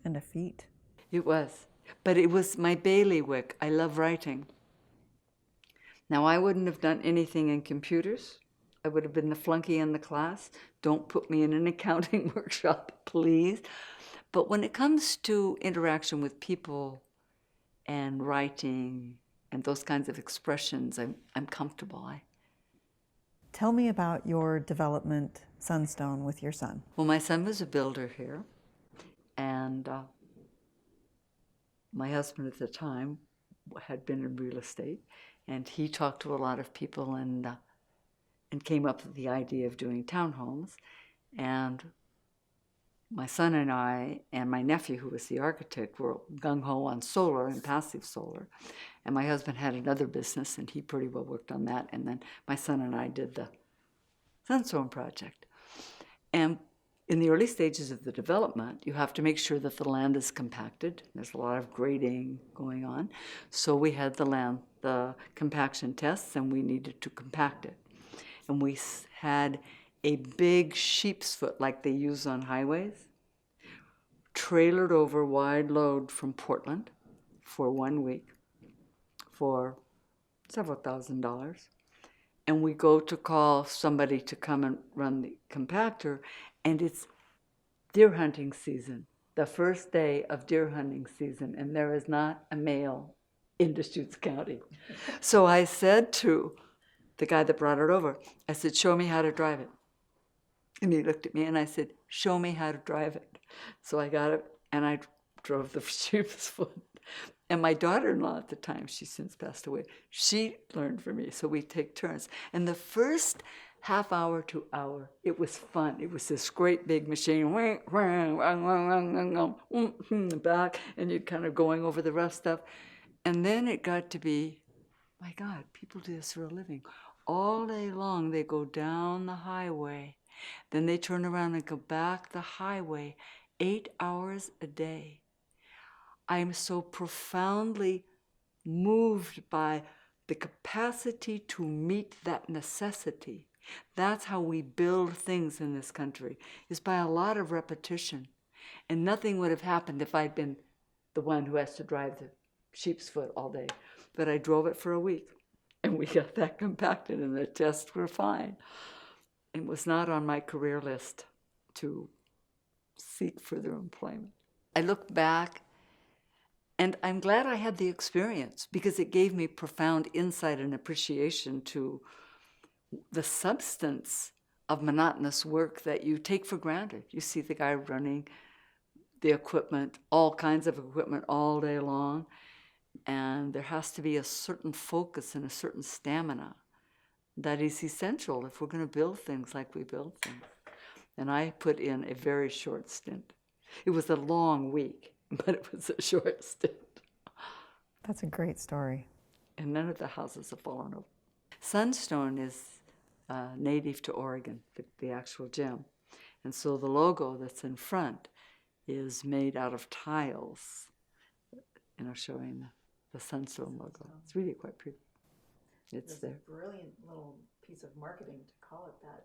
And a feat. It was. But it was my bailiwick. I love writing. Now, I wouldn't have done anything in computers. I would have been the flunky in the class. Don't put me in an accounting workshop, please. But when it comes to interaction with people and writing and those kinds of expressions, I'm comfortable. Tell me about your development Sunstone with your son. Well, my son was a builder here, and my husband at the time had been in real estate, and he talked to a lot of people and came up with the idea of doing townhomes. And my son and I and my nephew, who was the architect, were gung-ho on solar and passive solar. And my husband had another business, and he pretty well worked on that. And then my son and I did the Sunstone project. And in the early stages of the development, you have to make sure that the land is compacted. There's a lot of grading going on. So we had the compaction tests, and we needed to compact it. And we had a big sheep's foot, like they use on highways, trailered over wide load from Portland for 1 week for several $1,000s. And we go to call somebody to come and run the compactor, and it's deer hunting season, the first day of deer hunting season, and there is not a male in Deschutes County. So I said to the guy that brought it over, I said, show me how to drive it. And he looked at me and I said, show me how to drive it. So I got it and I drove the sheep's foot. And my daughter-in-law at the time, she's since passed away, she learned from me. So we take turns. And the first half hour to hour, it was fun. It was this great big machine, back, and you're kind of going over the rough stuff. And then it got to be, my God, people do this for a living. All day long, they go down the highway. Then they turn around and go back the highway 8 hours a day. I am so profoundly moved by the capacity to meet that necessity. That's how we build things in this country, is by a lot of repetition. And nothing would have happened if I'd been the one who has to drive the sheep's foot all day. But I drove it for a week, and we got that compacted, and the tests were fine. It was not on my career list to seek further employment. I look back, and I'm glad I had the experience because it gave me profound insight and appreciation to the substance of monotonous work that you take for granted. You see the guy running the equipment, all kinds of equipment all day long, and there has to be a certain focus and a certain stamina that is essential if we're going to build things like we build things. And I put in a very short stint. It was a long week, but it was a short stint. That's a great story. And none of the houses have fallen over. Sunstone is native to Oregon, the actual gem. And so the logo that's in front is made out of tiles, showing the Sunstone logo. It's really quite pretty. It's there. A brilliant little piece of marketing to call it that.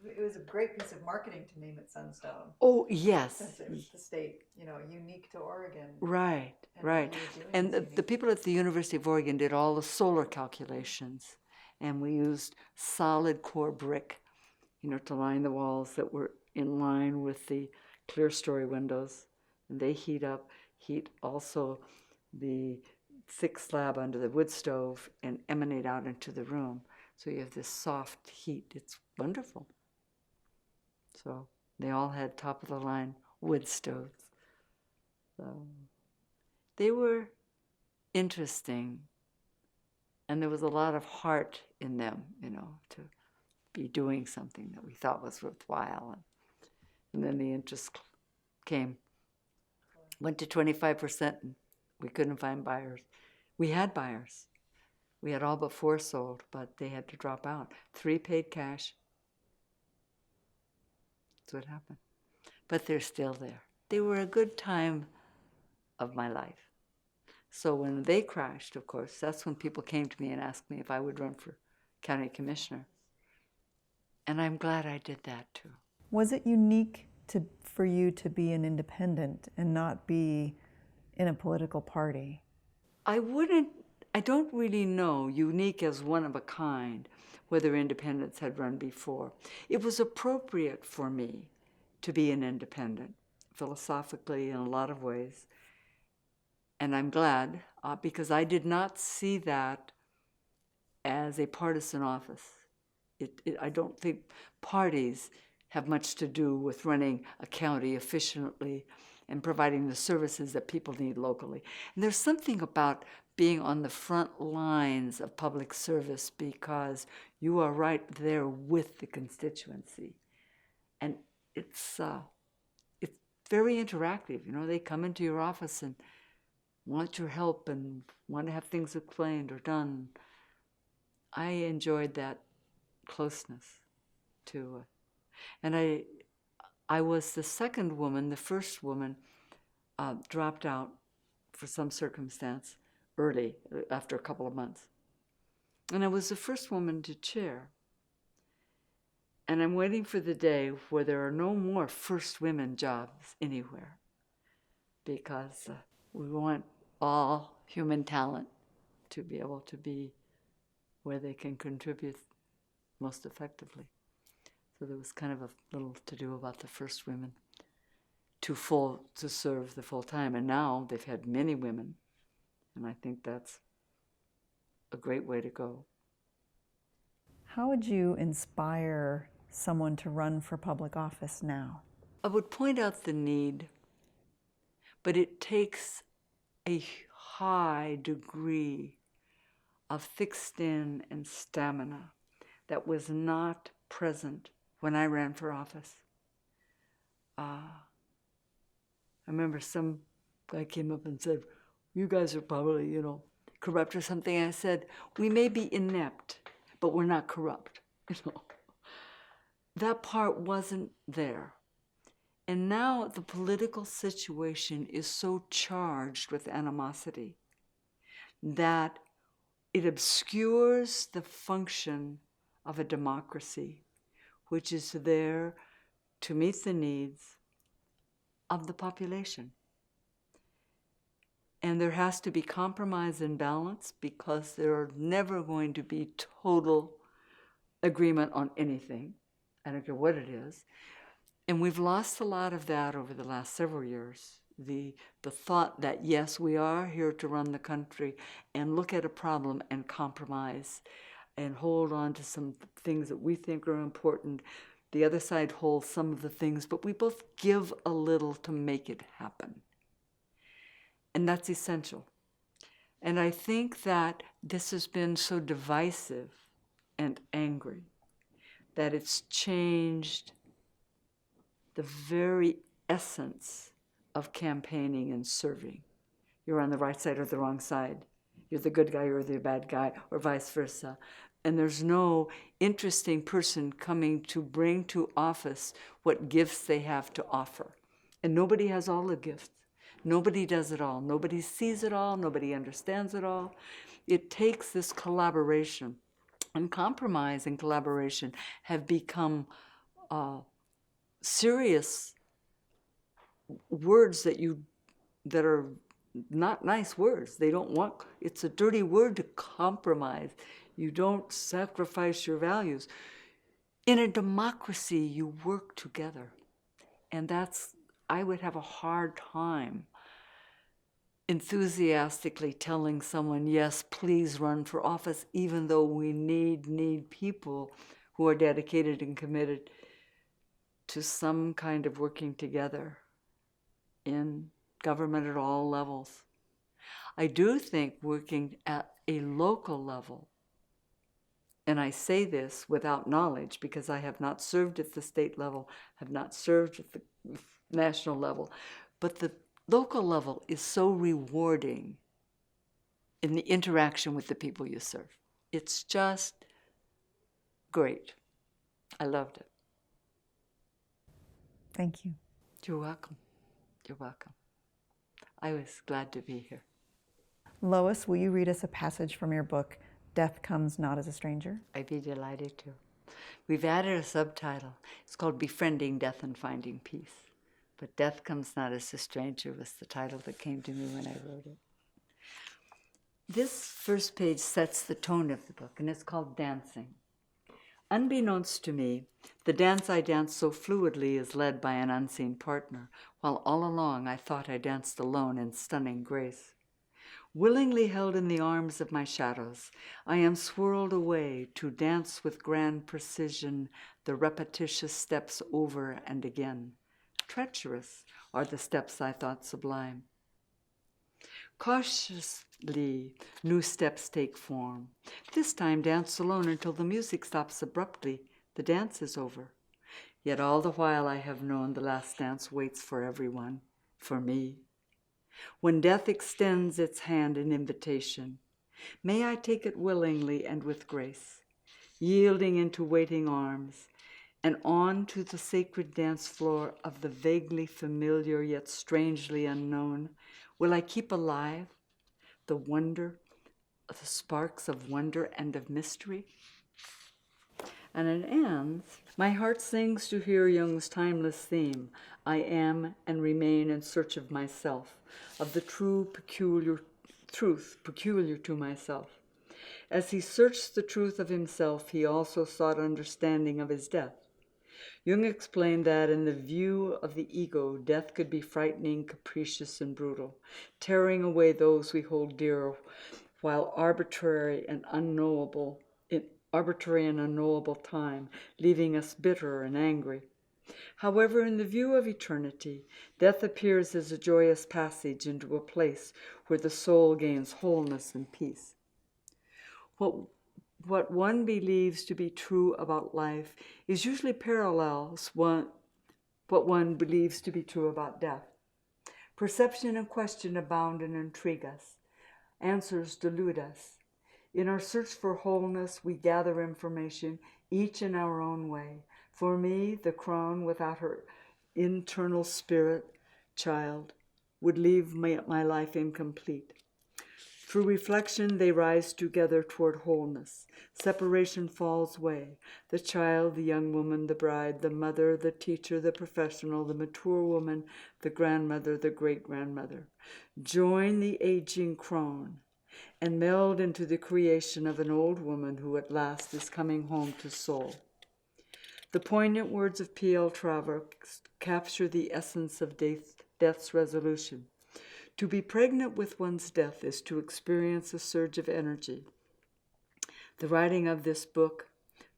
It was a great piece of marketing to name it Sunstone. Oh, yes. Since it was the state, unique to Oregon. Right, right. And the people at the University of Oregon did all the solar calculations, and we used solid core brick, to line the walls that were in line with the clear story windows, and they heat also the thick slab under the wood stove and emanate out into the room. So you have this soft heat. It's wonderful. So they all had top-of-the-line wood stoves. So they were interesting, and there was a lot of heart in them, to be doing something that we thought was worthwhile. And then the interest came. Went to 25%, and we couldn't find buyers. We had buyers, We had all but 4 sold, but they had to drop out. 3 paid cash. That's what happened. But they're still there. They were a good time of my life. So when they crashed, of course, that's when people came to me and asked me if I would run for county commissioner. And I'm glad I did that too. Was it unique for you to be an independent and not be in a political party? I don't really know, unique as one of a kind, whether independents had run before. It was appropriate for me to be an independent, philosophically in a lot of ways. And I'm glad, because I did not see that as a partisan office. I don't think parties have much to do with running a county efficiently and providing the services that people need locally. And there's something about being on the front lines of public service because you are right there with the constituency. And it's very interactive. You know, they come into your office and want your help and want to have things explained or done. I enjoyed that closeness to and I was the second woman. The first woman dropped out for some circumstance early, after a couple of months. And I was the first woman to chair. And I'm waiting for the day where there are no more first women jobs anywhere, because we want all human talent to be able to be where they can contribute most effectively. So there was kind of a little to do about the first women to serve the full time. And now they've had many women, and I think that's a great way to go. How would you inspire someone to run for public office now? I would point out the need, but it takes a high degree of thick skin and stamina that was not present when I ran for office. I remember some guy came up and said, "You guys are probably, corrupt or something." I said, "We may be inept, but we're not corrupt." That part wasn't there. And now the political situation is so charged with animosity that it obscures the function of a democracy, which is there to meet the needs of the population. And there has to be compromise and balance, because there are never going to be total agreement on anything. I don't care what it is. And we've lost a lot of that over the last several years. The thought that, yes, we are here to run the country and look at a problem and compromise and hold on to some things that we think are important. The other side holds some of the things, but we both give a little to make it happen. And that's essential. And I think that this has been so divisive and angry that it's changed the very essence of campaigning and serving. You're on the right side or the wrong side. You're the good guy or the bad guy, or vice versa. And there's no interesting person coming to bring to office what gifts they have to offer. And nobody has all the gifts. Nobody does it all. Nobody sees it all. Nobody understands it all. It takes this collaboration. And compromise and collaboration have become serious words that are not nice words. They don't want, it's a dirty word to compromise. You don't sacrifice your values. In a democracy, you work together. And I would have a hard time enthusiastically telling someone, yes, please run for office, even though we need people who are dedicated and committed to some kind of working together in government at all levels. I do think working at a local level, and I say this without knowledge because I have not served at the state level, have not served at the national level, but the local level is so rewarding in the interaction with the people you serve. It's just great. I loved it. Thank you. You're welcome. You're welcome. I was glad to be here. Lois, will you read us a passage from your book, Death Comes Not as a Stranger? I'd be delighted to. We've added a subtitle. It's called Befriending Death and Finding Peace. But Death Comes Not as a Stranger was the title that came to me when I wrote it. This first page sets the tone of the book, and it's called Dancing. Unbeknownst to me, the dance I dance so fluidly is led by an unseen partner, while all along I thought I danced alone in stunning grace. Willingly held in the arms of my shadows, I am swirled away to dance with grand precision the repetitious steps over and again. Treacherous are the steps I thought sublime. Cautiously, new steps take form. This time dance alone until the music stops abruptly. The dance is over. Yet all the while I have known the last dance waits for everyone, for me. When death extends its hand in invitation, may I take it willingly and with grace, yielding into waiting arms, and on to the sacred dance floor of the vaguely familiar yet strangely unknown, will I keep alive the wonder, the sparks of wonder and of mystery? And it ends, my heart sings to hear Jung's timeless theme, I am and remain in search of myself, of the truth peculiar to myself. As he searched the truth of himself, he also sought understanding of his death. Jung explained that in the view of the ego, death could be frightening, capricious, and brutal, tearing away those we hold dear, while arbitrary and unknowable time, leaving us bitter and angry. However, in the view of eternity, death appears as a joyous passage into a place where the soul gains wholeness and peace. What one believes to be true about life is usually parallels what one believes to be true about death. Perception and question abound and intrigue us. Answers delude us. In our search for wholeness, we gather information, each in our own way. For me, the crone without her internal spirit child would leave my life incomplete. Through reflection, they rise together toward wholeness. Separation falls away. The child, the young woman, the bride, the mother, the teacher, the professional, the mature woman, the grandmother, the great-grandmother. Join the aging crone and meld into the creation of an old woman who at last is coming home to soul. The poignant words of P.L. Travers capture the essence of death's resolution. To be pregnant with one's death is to experience a surge of energy. The writing of this book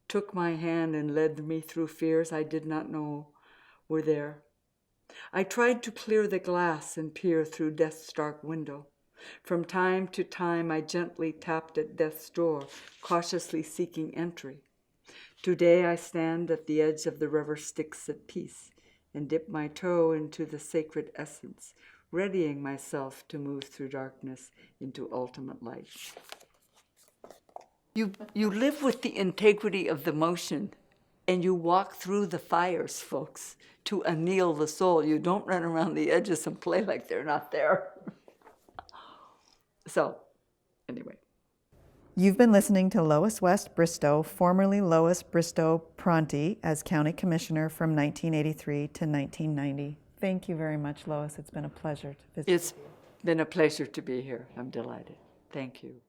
took my hand and led me through fears I did not know were there. I tried to clear the glass and peer through death's dark window. From time to time, I gently tapped at death's door, cautiously seeking entry. Today, I stand at the edge of the river Styx at peace and dip my toe into the sacred essence, readying myself to move through darkness into ultimate light. You live with the integrity of the motion, and you walk through the fires, folks, to anneal the soul. You don't run around the edges and play like they're not there. So, anyway. You've been listening to Lois West Bristow, formerly Lois Bristow Pronti, as County Commissioner from 1983 to 1990. Thank you very much, Lois. It's been a pleasure to visit. It's been a pleasure to be here. I'm delighted. Thank you.